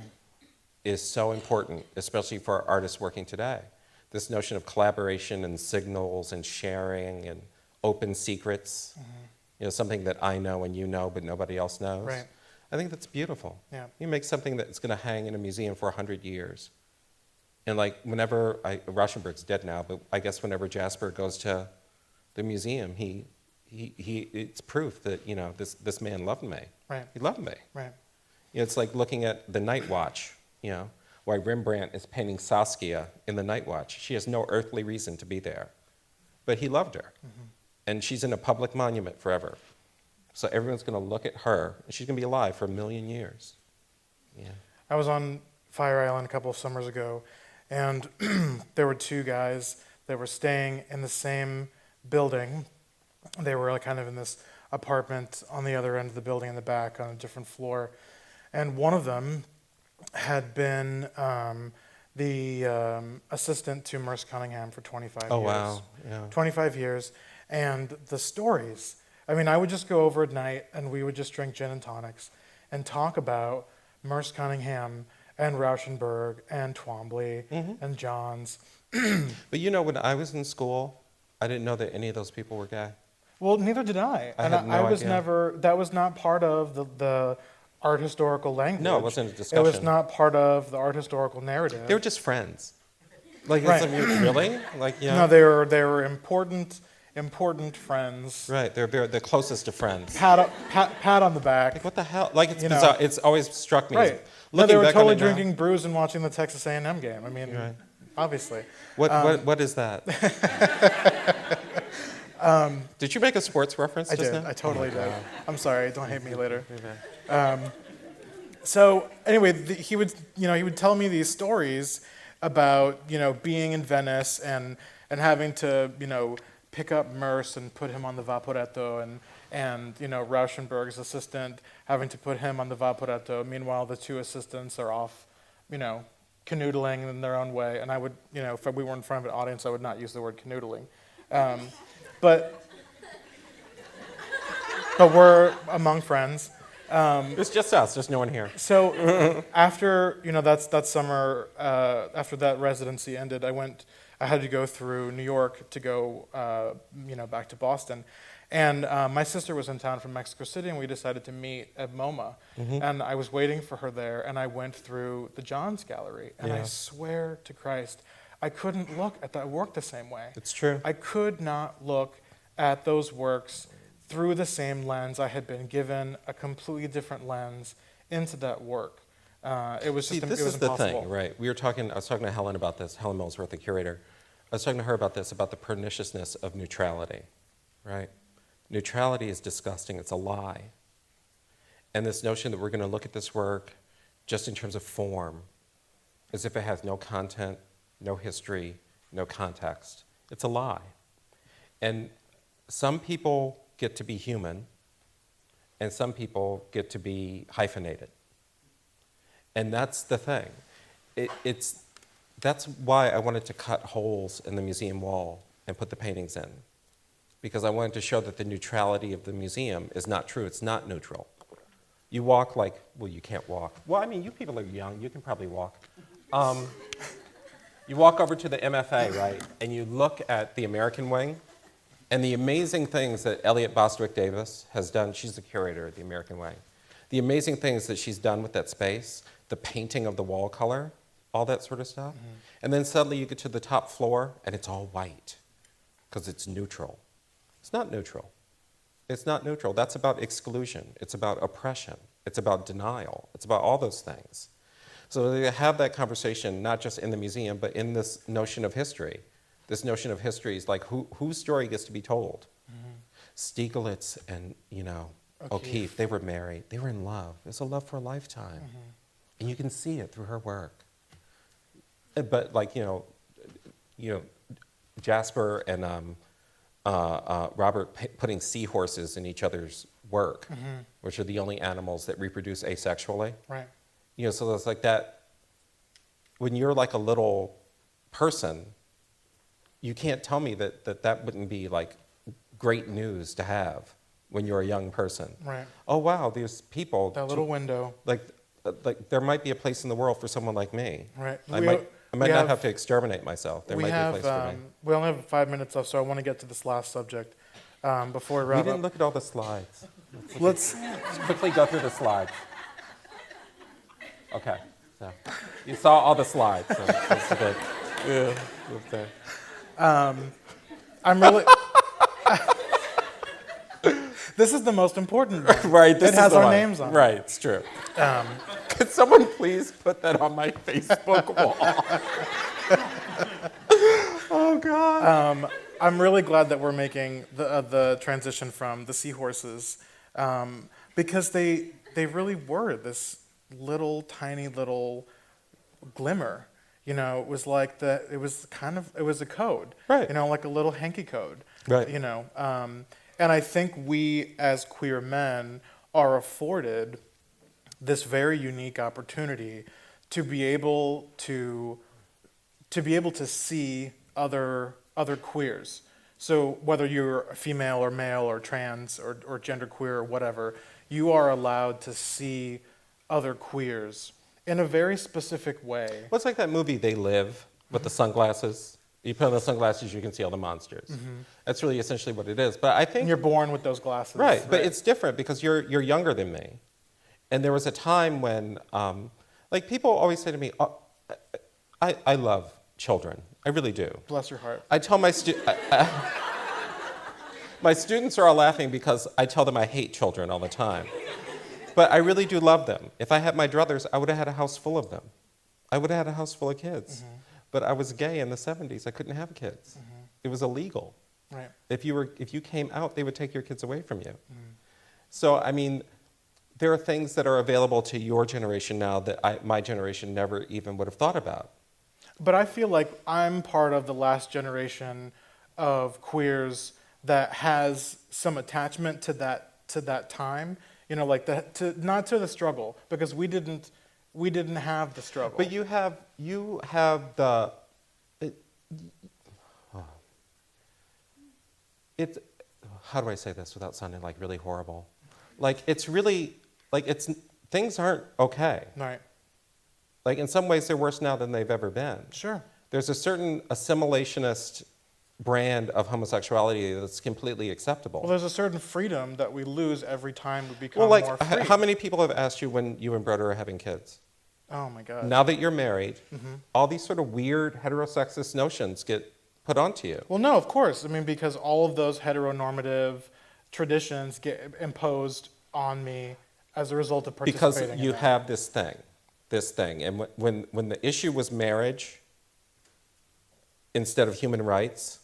is so important, especially for artists working today. This notion of collaboration and signals and sharing and open secrets, something that I know and you know but nobody else knows.
Right.
I think that's beautiful.
Yeah.
You make something that's going to hang in a museum for 100 years. And like whenever, Rauschenberg's dead now, but I guess whenever Jasper goes to the museum, it's proof that, this man loved me.
Right.
He loved me.
Right.
It's like looking at the Night Watch, why Rembrandt is painting Saskia in the Night Watch. She has no earthly reason to be there, but he loved her. And she's in a public monument forever. So everyone's going to look at her, and she's going to be alive for 1 million years. Yeah.
I was on Fire Island a couple of summers ago, and there were two guys that were staying in the same building. They were like kind of in this apartment on the other end of the building in the back on a different floor. And one of them had been the assistant to Merce Cunningham for 25 years.
Oh, wow. Yeah.
25 years. And the stories. I mean, I would just go over at night and we would just drink gin and tonics and talk about Merce Cunningham and Rauschenberg and Twombly and Johns.
But you know, when I was in school, I didn't know that any of those people were gay.
Well, neither did I.
I
And
had no
I was
idea.
never, that was not part of the art historical language.
No, it wasn't a
It
discussion.
was not part of the art historical narrative.
They were just friends. Like,
Right.
really? Like, yeah.
No, they were important friends.
Right, they're the closest of friends.
Pat on the back.
Like, what the hell? Like, it's
You know.
bizarre. It's always struck me. as-
Right. No,
Looking
they were
back on
totally
it now-
drinking brews and watching the Texas A&M game. I mean,
Right.
obviously.
What is that? Did you make a sports reference
I
just
did.
now?
I totally
Oh my
did.
God.
I'm sorry. Don't hate me later.
Okay.
So anyway, he would tell me these stories about being in Venice and having to pick up Merce and put him on the Vaporetto and Rauschenberg's assistant having to put him on the Vaporetto. Meanwhile, the two assistants are off, canoodling in their own way. And I would, if we were in front of an audience, I would not use the word canoodling. But we're among friends.
It's just us. There's no one here.
So after that summer, after that residency ended, I had to go through New York to go back to Boston, and my sister was in town from Mexico City, and we decided to meet at MoMA, and I was waiting for her there, and I went through the Johns Gallery, and I
Yeah.
swear to Christ, I couldn't look at that work the same way.
It's true.
I could not look at those works through the same lens. I had been given a completely different lens into that work. It was
See,
just
this
it was
is the
impossible.
thing, right? I was talking to Helen about this, Helen Millsworth, the curator. I was talking to her about this, about the perniciousness of neutrality, right? Neutrality is disgusting, it's a lie. And this notion that we're going to look at this work just in terms of form, as if it has no content, no history, no context. It's a lie. And some people get to be human, and some people get to be hyphenated. And that's the thing. That's why I wanted to cut holes in the museum wall and put the paintings in. Because I wanted to show that the neutrality of the museum is not true. It's not neutral. You walk like, well, you can't walk. Well, I mean, you people are young. You can probably walk. You walk over to the MFA, right, and you look at the American wing, and the amazing things that Elliot Bostwick Davis has done. She's the curator at the American wing. The amazing things that she's done with that space, the painting of the wall color, all that sort of stuff. And then suddenly you get to the top floor, and it's all white, because it's neutral. It's not neutral. It's not neutral. That's about exclusion. It's about oppression. It's about denial. It's about all those things. So they have that conversation not just in the museum, but in this notion of history. This notion of history is like whose story gets to be told. Stieglitz and O'Keeffe, they were married. They were in love. It's a love for a lifetime, and you can see it through her work. But Jasper and Robert putting seahorses in each other's work, which are the only animals that reproduce asexually.
Right.
So it's like that. When you're like a little person, you can't tell me that wouldn't be like great news to have when you're a young person.
Right.
Oh wow, these people.
That little window.
Like there might be a place in the world for someone like me.
Right.
I might not have to exterminate myself. There might be a place for me.
We only have 5 minutes left, so I want to get to this last subject before we
We
wrap
didn't
up.
look at all the slides.
Let's.
Let's quickly go through the slides. Okay, so you saw all the slides. So that's good. Yeah. Okay.
I'm really. This is the most important one.
Right. This
It has
is the
our
one.
names on it.
Right. It's true. Could someone please put that on my Facebook wall? Oh God.
I'm really glad that we're making the transition from the seahorses because they really were this little tiny little glimmer. It was like it was a code.
Right.
Like a little hanky code.
Right.
And I think we as queer men are afforded this very unique opportunity to be able to see other queers. So whether you're female or male or trans or genderqueer or whatever, you are allowed to see other queers in a very specific way.
Well, it's like that movie, They Live, with the sunglasses. You put on the sunglasses, you can see all the monsters. That's really essentially what it is. But I think
And you're born with those glasses.
right, but it's different because you're younger than me, and there was a time when, like, people always say to me, oh, I love children, I really do.
Bless your heart.
I tell my my students are all laughing because I tell them I hate children all the time, but I really do love them. If I had my druthers, I would have had a house full of them. I would have had a house full of kids. But I was gay in the 70s. I couldn't have kids. It was illegal.
Right.
If you came out, they would take your kids away from you. So, I mean, there are things that are available to your generation now that my generation never even would have thought about.
But I feel like I'm part of the last generation of queers that has some attachment to that time. You know, like not to the struggle, because we didn't have the struggle.
But you have the it's how do I say this without sounding like really horrible? Like it's really like things aren't okay.
Right.
Like in some ways they're worse now than they've ever been.
Sure.
There's a certain assimilationist brand of homosexuality that's completely acceptable.
Well, there's a certain freedom that we lose every time we become
Well, like
more free.
how many people have asked you when you and Broder are having kids?
Oh my God.
Now that you're married, all these sort of weird heterosexist notions get put onto you.
Well, no, of course. I mean, because all of those heteronormative traditions get imposed on me as a result of participating
Because
in
you
that.
have this thing. And when the issue was marriage instead of human rights,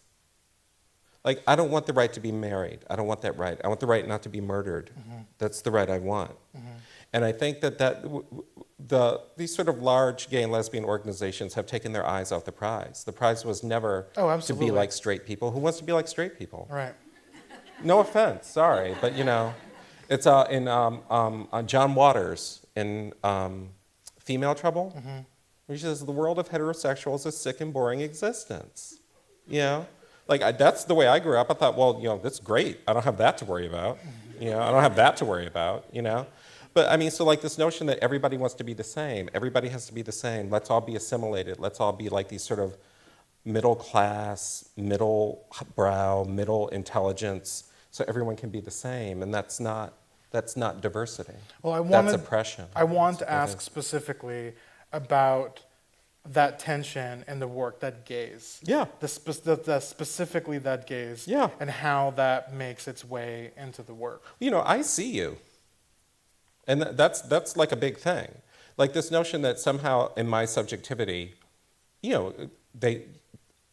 like I don't want the right to be married. I don't want that right. I want the right not to be murdered. That's the right I want. And I think these sort of large gay and lesbian organizations have taken their eyes off the prize. The prize was never
Oh,
to
absolutely.
be like straight people. Who wants to be like straight people?
Right.
No offense, sorry, but you know, it's in John Waters in Female Trouble, where she says the world of heterosexuals is a sick and boring existence. You know, like that's the way I grew up. I thought, well, you know, that's great. I don't have that to worry about. You know, I don't have that to worry about. You know, but I mean, so like this notion that everybody wants to be the same. Everybody has to be the same. Let's all be assimilated. Let's all be like these sort of middle class, middle brow, middle intelligence, so everyone can be the same. And that's not diversity.
Well,
that's oppression.
I want to
That's what it
ask
is.
specifically about that tension in the work, that gaze.
Yeah.
Specifically that gaze.
Yeah.
And how that makes its way into the work.
You know, I see you. And that's like a big thing. Like this notion that somehow in my subjectivity, you know,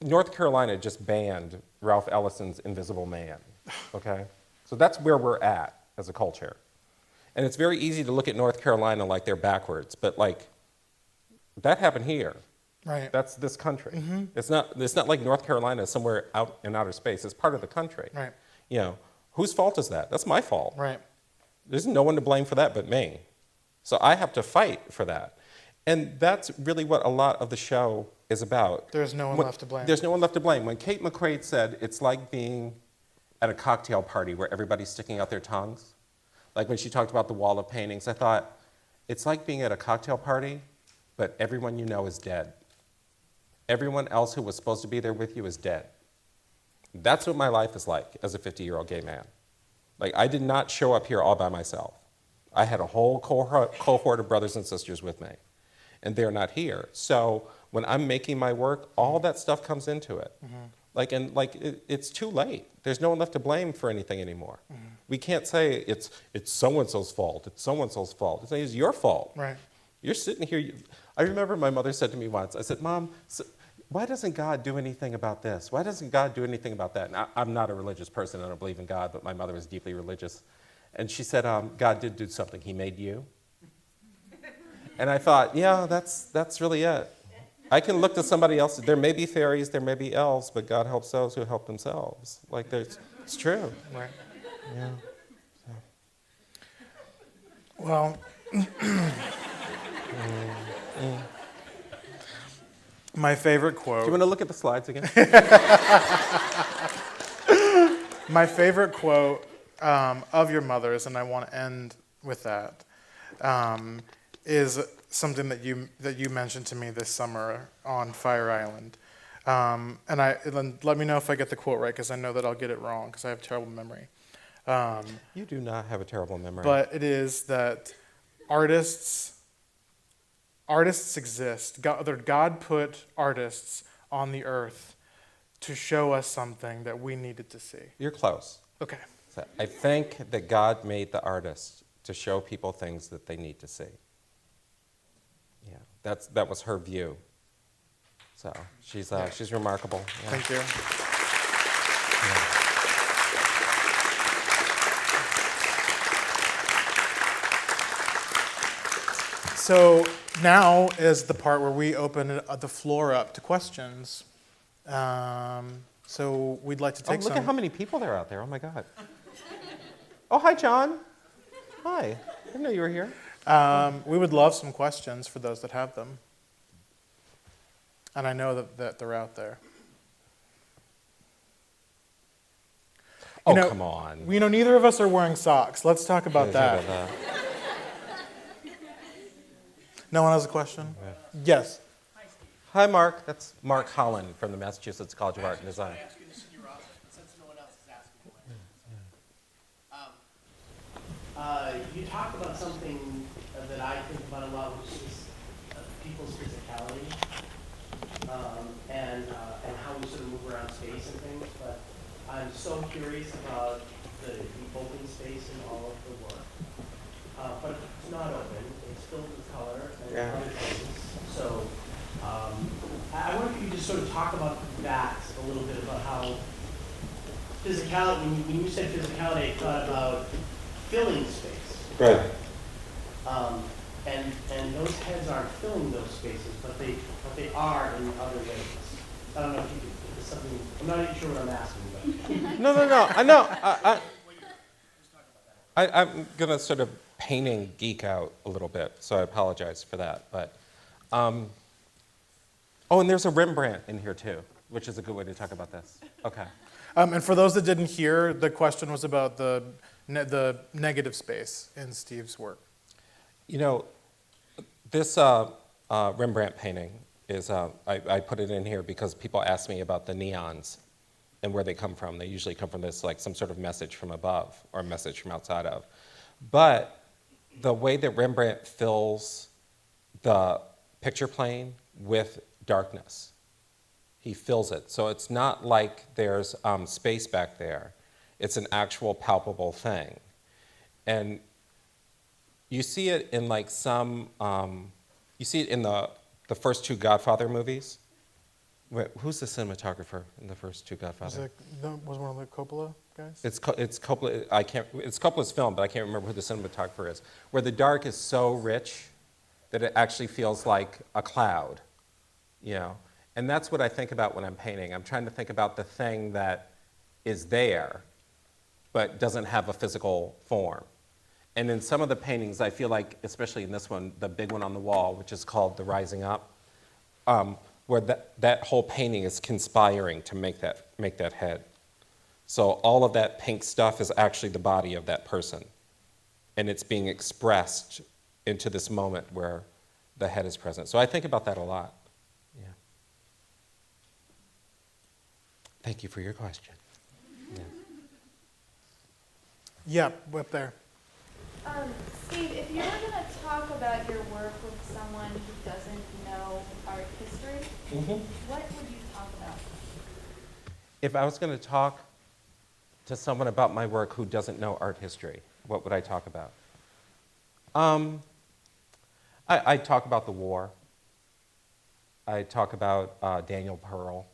North Carolina just banned Ralph Ellison's Invisible Man, okay? So that's where we're at as a culture. And it's very easy to look at North Carolina like they're backwards, but like, that happened here.
Right.
That's this country. It's not like North Carolina is somewhere out in outer space. It's part of the country.
Right.
You know, whose fault is that? That's my fault.
Right.
There's no one to blame for that but me. So I have to fight for that. And that's really what a lot of the show is about.
There's no one left to blame.
There's no one left to blame. When Kate McCrae said it's like being at a cocktail party where everybody's sticking out their tongues, like when she talked about the wall of paintings, I thought, it's like being at a cocktail party, but everyone you know is dead. Everyone else who was supposed to be there with you is dead. That's what my life is like as a 50-year-old gay man. Like, I did not show up here all by myself. I had a whole cohort of brothers and sisters with me, and they're not here. So when I'm making my work, all that stuff comes into it. It's too late. There's no one left to blame for anything anymore. We can't say it's so-and-so's fault, it's so-and-so's fault. It's your fault.
Right.
You're sitting here. I remember my mother said to me once, I said, Mom, why doesn't God do anything about this? Why doesn't God do anything about that? And I'm not a religious person. I don't believe in God, but my mother was deeply religious. And she said, God did do something. He made you. And I thought, yeah, that's really it. I can look to somebody else. There may be fairies, there may be elves, but God helps those who help themselves. Like, it's true.
Right.
Yeah.
Well, My favorite
Do you
quote.
want to look at the slides again?
My favorite quote of your mother's, and I want to end with that, is something that you mentioned to me this summer on Fire Island. And let me know if I get the quote right, because I know that I'll get it wrong, because I have terrible memory.
You do not have a terrible memory.
But it is that artists exist. God put artists on the earth to show us something that we needed to see.
You're close.
Okay.
So I think that God made the artist to show people things that they need to see. Yeah, that was her view. So she's remarkable. Yeah.
Thank you. So now is the part where we open the floor up to questions. So we'd like to take
Look
some.
at how many people there are out there. Oh, my God. Oh, hi, John. Hi. I didn't know you were here.
We would love some questions for those that have them. And I know that they're out there.
Oh, come on.
Neither of us are wearing socks. Let's talk about
Yeah,
that. No one has a question?
Yeah.
Yes.
Hi, Mark. That's Mark Holland from the Massachusetts College of Art and Design.
You talked about something that I think about a lot, which is people's physicality, and how we sort of move around space and things. But I'm so curious about the open space in all of the work. But it's not open; it's filled with color and other things. So I wonder if you could just sort of talk about that a little bit, about how physicality. When you said physicality, I thought about filling space.
Right.
And those heads aren't filling those spaces, but they are in other ways. I don't know if you could, if it's something, I'm not even sure what I'm asking, but.
No. I know. I'm going to sort of painting geek out a little bit, so I apologize for that. But, oh, and there's a Rembrandt in here too, which is a good way to talk about this. Okay.
And for those that didn't hear, the question was about the negative space in Steve's work.
You know, this Rembrandt painting is, I put it in here because people ask me about the neons and where they come from. They usually come from this, like some sort of message from above or a message from outside of. But the way that Rembrandt fills the picture plane with darkness, he fills it. So it's not like there's space back there. It's an actual palpable thing. And you see it in like some, you see it in the first two Godfather movies. Wait, who's the cinematographer in the first two Godfather?
Was one of the Coppola guys?
It's Coppola. It's Coppola's film, but I can't remember who the cinematographer is. Where the dark is so rich that it actually feels like a cloud, you know. And that's what I think about when I'm painting. I'm trying to think about the thing that is there, but doesn't have a physical form. And in some of the paintings, I feel like, especially in this one, the big one on the wall, which is called The Rising Up, where that whole painting is conspiring to make that head. So all of that pink stuff is actually the body of that person. And it's being expressed into this moment where the head is present. So I think about that a lot. Yeah. Thank you for your question.
Yeah, up there.
Steve, if you were going to talk about your work with someone who doesn't know art history, what would you talk about?
If I was going to talk to someone about my work who doesn't know art history, what would I talk about? I talk about the war. I talk about Daniel Pearl.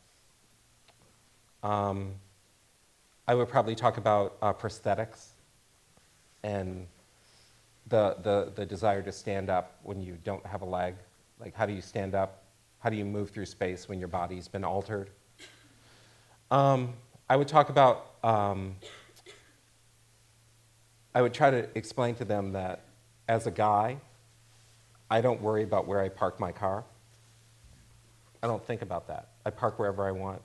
I would probably talk about prosthetics and the desire to stand up when you don't have a leg. Like, how do you stand up? How do you move through space when your body's been altered? I would talk about, I would try to explain to them that as a guy, I don't worry about where I park my car. I don't think about that. I park wherever I want.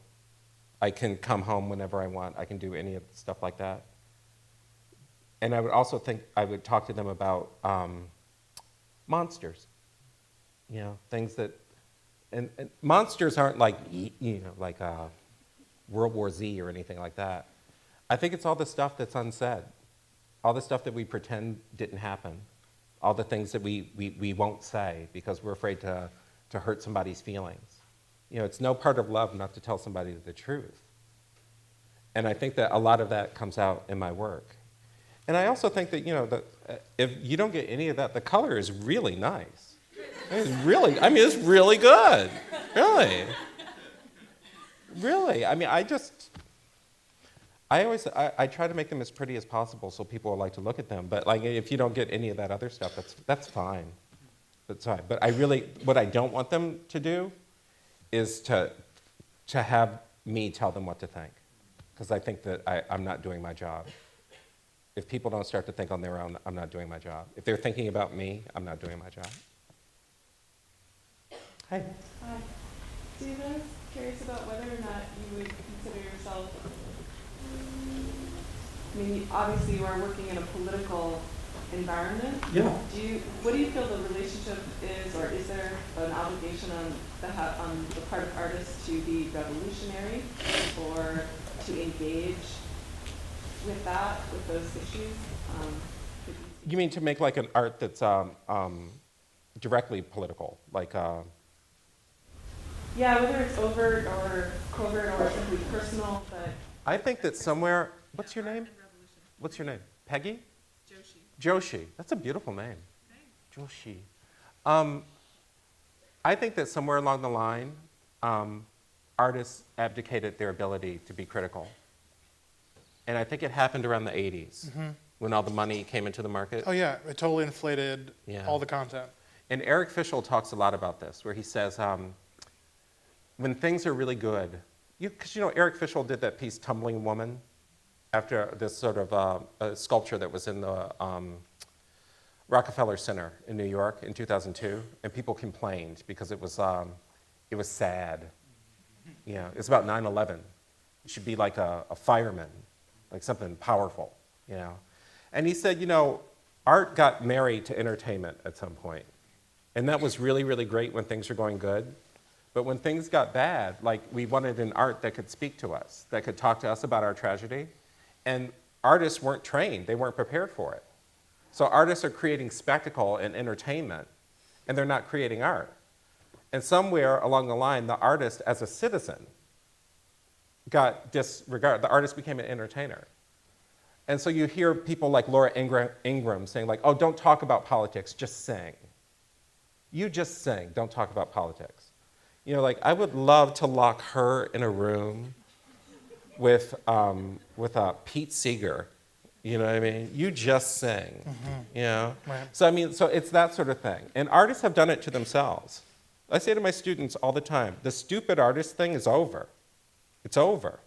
I can come home whenever I want. I can do any of the stuff like that. And I would also I would talk to them about monsters. You know, things that, and monsters aren't like, like World War Z or anything like that. I think it's all the stuff that's unsaid, all the stuff that we pretend didn't happen, all the things that we won't say because we're afraid to hurt somebody's feelings. You know, it's no part of love not to tell somebody the truth. And I think that a lot of that comes out in my work. And I also think that, you know, if you don't get any of that, the color is really nice. It's really, I mean, it's really good. Really. Really. I mean, I try to make them as pretty as possible so people will like to look at them. But like, if you don't get any of that other stuff, that's fine. That's fine. But what I don't want them to do is to have me tell them what to think. Because I think that I'm not doing my job. If people don't start to think on their own, I'm not doing my job. If they're thinking about me, I'm not doing my job. Hey.
Hi. Steve, I was curious about whether or not you would consider yourself, I mean, obviously you are working in a political environment.
Yeah.
What do you feel the relationship is, or is there an obligation on the part of artists to be revolutionary or to engage with those issues?
You mean to make like an art that's directly political, like?
Yeah, whether it's overt or covert or simply personal, but.
I think that somewhere. What's your name? What's your name? Peggy? Joshi. That's a beautiful name. Joshi. I think that somewhere along the line, artists abdicated their ability to be critical. And I think it happened around the 80s when all the money came into the market.
Oh yeah, it totally inflated
Yeah.
all the content.
And Eric Fischel talks a lot about this, where he says, when things are really good, because Eric Fischel did that piece, Tumbling Woman, after this sort of sculpture that was in the Rockefeller Center in New York in 2002, and people complained because it was sad. You know, it's about 9/11. It should be like a fireman, like something powerful, you know. And he said, art got married to entertainment at some point. And that was really, really great when things were going good. But when things got bad, like we wanted an art that could speak to us, that could talk to us about our tragedy. And artists weren't trained, they weren't prepared for it. So artists are creating spectacle and entertainment, and they're not creating art. And somewhere along the line, the artist as a citizen got disregarded. The artist became an entertainer. And so you hear people like Laura Ingraham saying like, oh, don't talk about politics, just sing. You just sing, don't talk about politics. Like I would love to lock her in a room with Pete Seeger. You know what I mean? You just sing, Right. So it's that sort of thing. And artists have done it to themselves. I say to my students all the time, the stupid artist thing is over. It's over.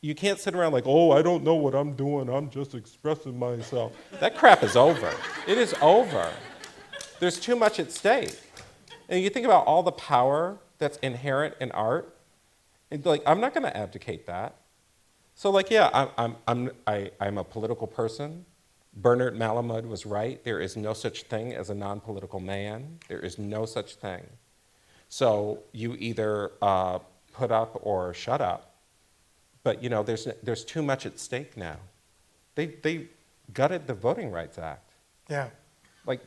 You can't sit around like, oh, I don't know what I'm doing, I'm just expressing myself. That crap is over. It is over. There's too much at stake. And you think about all the power that's inherent in art, and like, I'm not gonna abdicate that. So like, yeah, I'm a political person. Bernard Malamud was right. There is no such thing as a non-political man. There is no such thing. So you either put up or shut up. But there's too much at stake now. They gutted the Voting Rights Act.
Yeah.
Like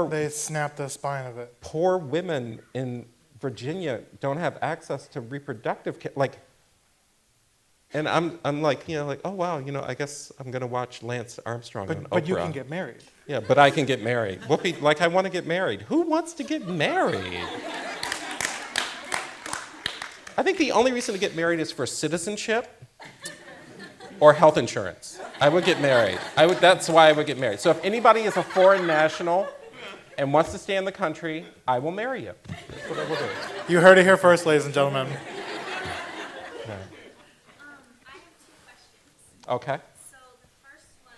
They snapped the spine of it.
Poor women in Virginia don't have access to reproductive care. Like, and I'm like, oh wow, I guess I'm gonna watch Lance Armstrong on Oprah.
But you can get married.
Yeah, but I can get married. Whoopi, like I want to get married. Who wants to get married? I think the only reason to get married is for citizenship or health insurance. I would get married. That's why I would get married. So if anybody is a foreign national and wants to stay in the country, I will marry you. That's what I will do.
You heard it here first, ladies and gentlemen.
I have two questions.
Okay.
So the first one,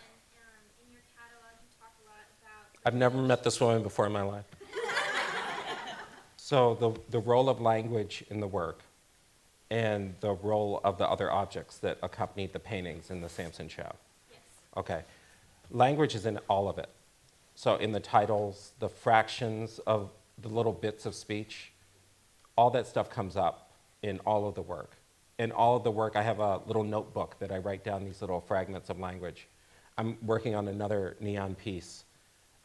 in your catalog, you talk a lot about.
I've never met this woman before in my life. So the role of language in the work and the role of the other objects that accompanied the paintings in the Samson show.
Yes.
Okay. Language is in all of it. So in the titles, the fractions of the little bits of speech, all that stuff comes up in all of the work. In all of the work, I have a little notebook that I write down these little fragments of language. I'm working on another neon piece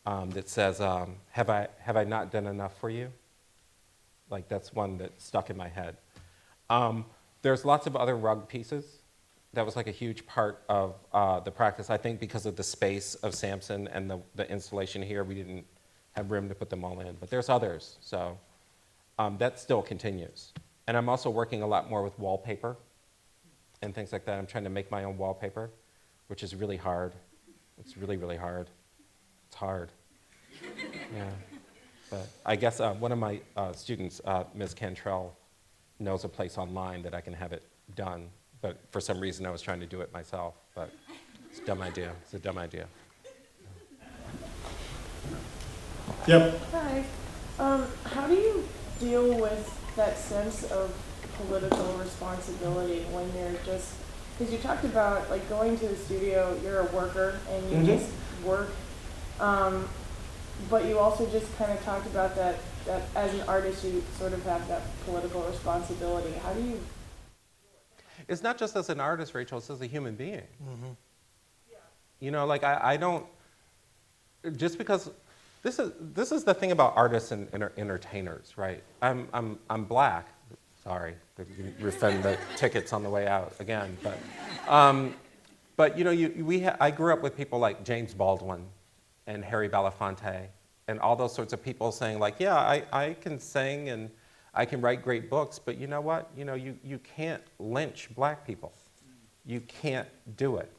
that says, have I not done enough for you? Like, that's one that stuck in my head. There's lots of other rug pieces. That was like a huge part of the practice. I think because of the space of Samson and the installation here, we didn't have room to put them all in. But there's others, so that still continues. And I'm also working a lot more with wallpaper and things like that. I'm trying to make my own wallpaper, which is really hard. It's really, really hard. It's hard. Yeah. But I guess one of my students, Ms. Cantrell, knows a place online that I can have it done. But for some reason, I was trying to do it myself. But it's a dumb idea. It's a dumb idea.
Yep.
Hi. How do you deal with that sense of political responsibility when you're just, because you talked about like going to the studio, you're a worker and you just work, but you also just kind of talked about that as an artist you sort of have that political responsibility. How do you?
It's not just as an artist, Rachel, it's as a human being. You know, like I don't, just because, this is the thing about artists and entertainers, right? I'm black, sorry, refund the tickets on the way out again, but you know, I grew up with people like James Baldwin and Harry Belafonte and all those sorts of people saying like, yeah, I can sing and I can write great books, but you know what? You know, you can't lynch black people. You can't do it.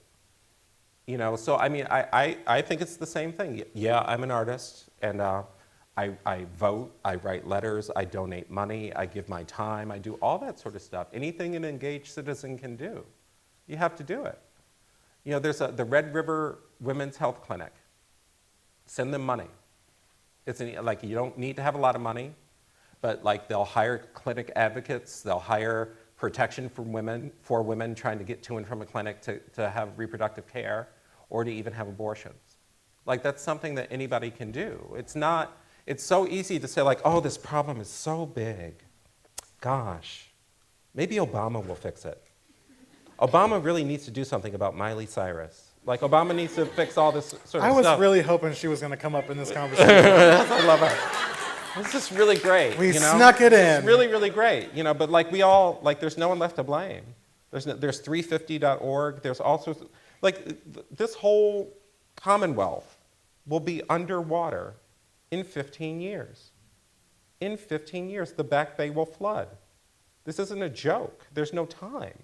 You know, so I mean, I think it's the same thing. Yeah, I'm an artist, and I vote, I write letters, I donate money, I give my time, I do all that sort of stuff. Anything an engaged citizen can do, you have to do it. You know, there's the Red River Women's Health Clinic. Send them money. It's like, you don't need to have a lot of money, but like they'll hire clinic advocates, they'll hire protection for women trying to get to and from a clinic to have reproductive care or to even have abortions. Like, that's something that anybody can do. It's so easy to say like, oh, this problem is so big. Gosh, maybe Obama will fix it. Obama really needs to do something about Miley Cyrus. Like, Obama needs to fix all this sort of stuff.
I was really hoping she was going to come up in this conversation.
I love her. It's just really great.
We snuck it in.
It's really, really great. You know, but like we all, like there's no one left to blame. There's 350.org. There's all sorts of, like this whole Commonwealth will be underwater in 15 years. In 15 years, the Back Bay will flood. This isn't a joke. There's no time.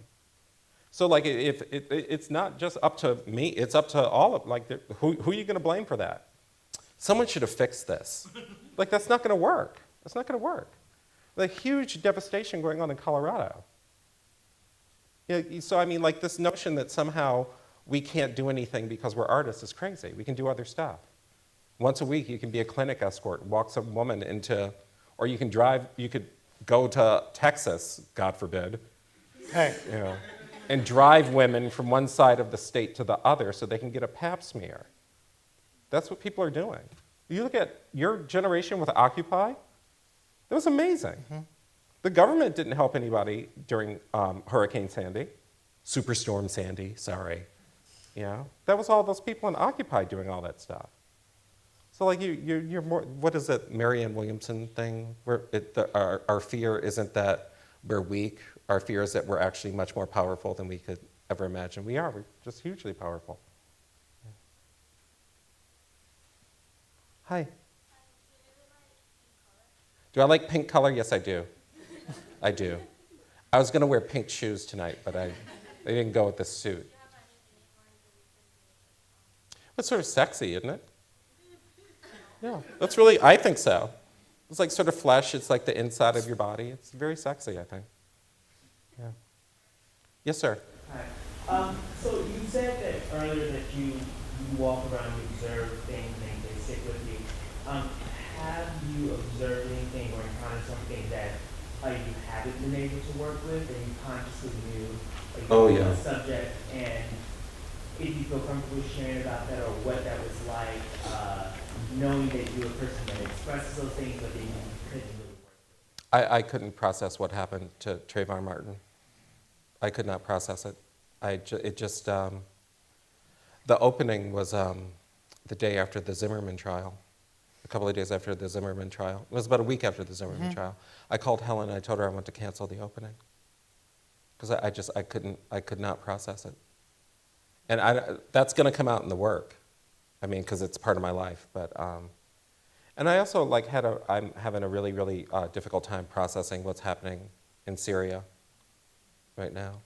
So like if it's not just up to me, it's up to all of, like who are you going to blame for that? Someone should have fixed this. Like, that's not going to work. That's not going to work. There's huge devastation going on in Colorado. So, I mean, like, this notion that somehow we can't do anything because we're artists is crazy. We can do other stuff. Once a week, you can be a clinic escort, walk some woman into, or you can drive, you could go to Texas, God forbid,
Hey.
you know, and drive women from one side of the state to the other so they can get a pap smear. That's what people are doing. You look at your generation with Occupy, it was amazing. The government didn't help anybody during Hurricane Sandy, Superstorm Sandy, sorry. You know, that was all those people in Occupy doing all that stuff. So like you're more, what is that Marianne Williamson thing? Where our fear isn't that we're weak, our fear is that we're actually much more powerful than we could ever imagine. We're just hugely powerful. Hi. Do I like pink color? Yes, I do. I do. I was going to wear pink shoes tonight, but they didn't go with the suit. It's sort of sexy, isn't it? Yeah, that's really, I think so. It's like sort of flesh. It's like the inside of your body. It's very sexy, I think. Yeah. Yes, sir.
Hi. So you said that earlier that you walk around, you observe things, and they stick with you.
have you observed anything or encountered something that you haven't been able to work with and you consciously knew the subject, and if you feel comfortable sharing about that or what that was like, knowing that you're a person that expresses those things but then you couldn't really work with it?
I couldn't process what happened to Trayvon Martin. I could not process it. The opening was the day after the Zimmerman trial, a couple of days after the Zimmerman trial. It was about a week after the Zimmerman trial. I called Helen and I told her I wanted to cancel the opening because I could not process it. And that's going to come out in the work. I mean, because it's part of my life. But and I also I'm having a really, really difficult time processing what's happening in Syria right now.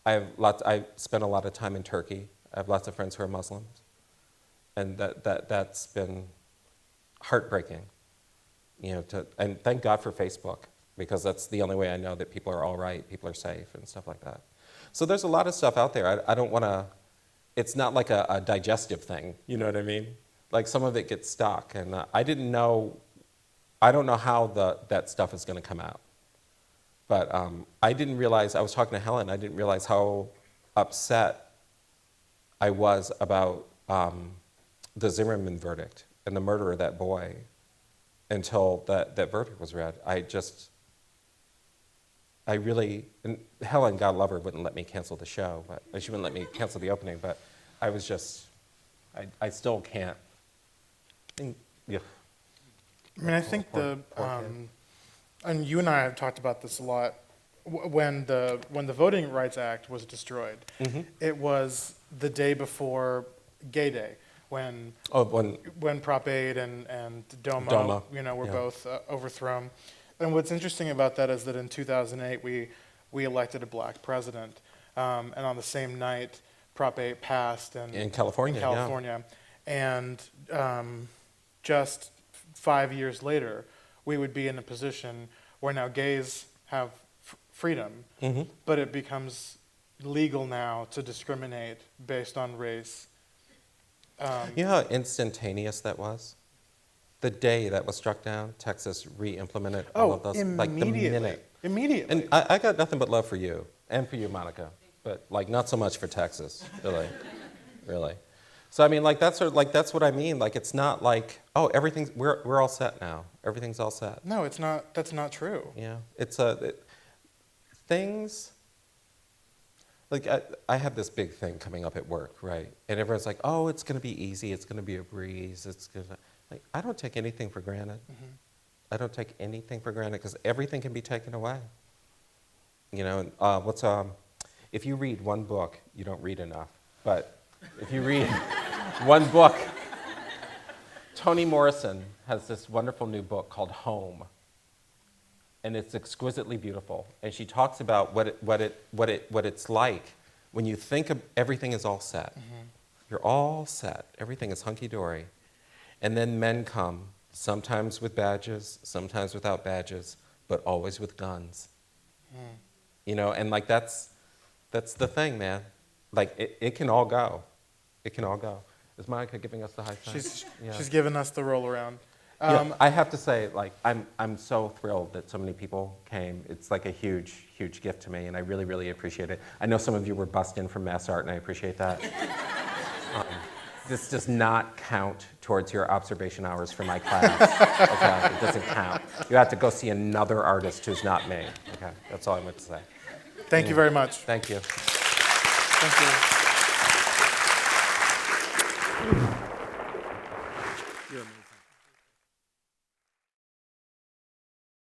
I spent a lot of time in Turkey. I have lots of friends who are Muslims, and that's been heartbreaking. And thank God for Facebook, because that's the only way I know that people are all right, people are safe, and stuff like that. So there's a lot of stuff out there. I don't want to. It's not like a digestive thing. You know what I mean? Like some of it gets stuck, and I don't know how that stuff is going to come out. But I didn't realize. I was talking to Helen. I didn't realize how upset I was about the Zimmerman verdict and the murder of that boy until that verdict was read. And Helen, God love her, wouldn't let me cancel the show, but she wouldn't let me cancel the opening, but I was just, I still can't. Yeah.
I mean, I think and you and I have talked about this a lot. When the Voting Rights Act was destroyed, it was the day before Gay Day, when Prop 8 and DOMA. Were both overthrown. And what's interesting about that is that in 2008 we elected a black president, and on the same night Prop 8 passed in California, and just 5 years later we would be in a position where now gays have freedom, but it becomes legal now to discriminate based on race.
You know how instantaneous that was? The day that was struck down, Texas re-implemented all of those.
Immediately.
Like the minute.
Immediately.
And I got nothing but love for you, and for you, Monica, but not so much for Texas, really, really. So I mean, that's what I mean. It's not like, oh, we're all set now. Everything's all set.
No, it's not. That's not true.
Yeah, things. I have this big thing coming up at work, right? And everyone's like, oh, it's going to be easy. It's going to be a breeze. I don't take anything for granted. I don't take anything for granted because everything can be taken away. If you read one book, you don't read enough. But if you read one book, Toni Morrison has this wonderful new book called Home. And it's exquisitely beautiful. And she talks about what it's like when you think of everything is all set. You're all set. Everything is hunky-dory. And then men come, sometimes with badges, sometimes without badges, but always with guns. And that's the thing, man. It can all go. It can all go. Is Monica giving us the high sign?
She's giving us the roll around.
I have to say, I'm so thrilled that so many people came. It's a huge, huge gift to me, and I really, really appreciate it. I know some of you were bussed in from Mass Art, and I appreciate that. This does not count towards your observation hours for my class. Okay, it doesn't count. You have to go see another artist who's not me. Okay, that's all I want to say.
Thank you very much.
Thank you.
Thank you.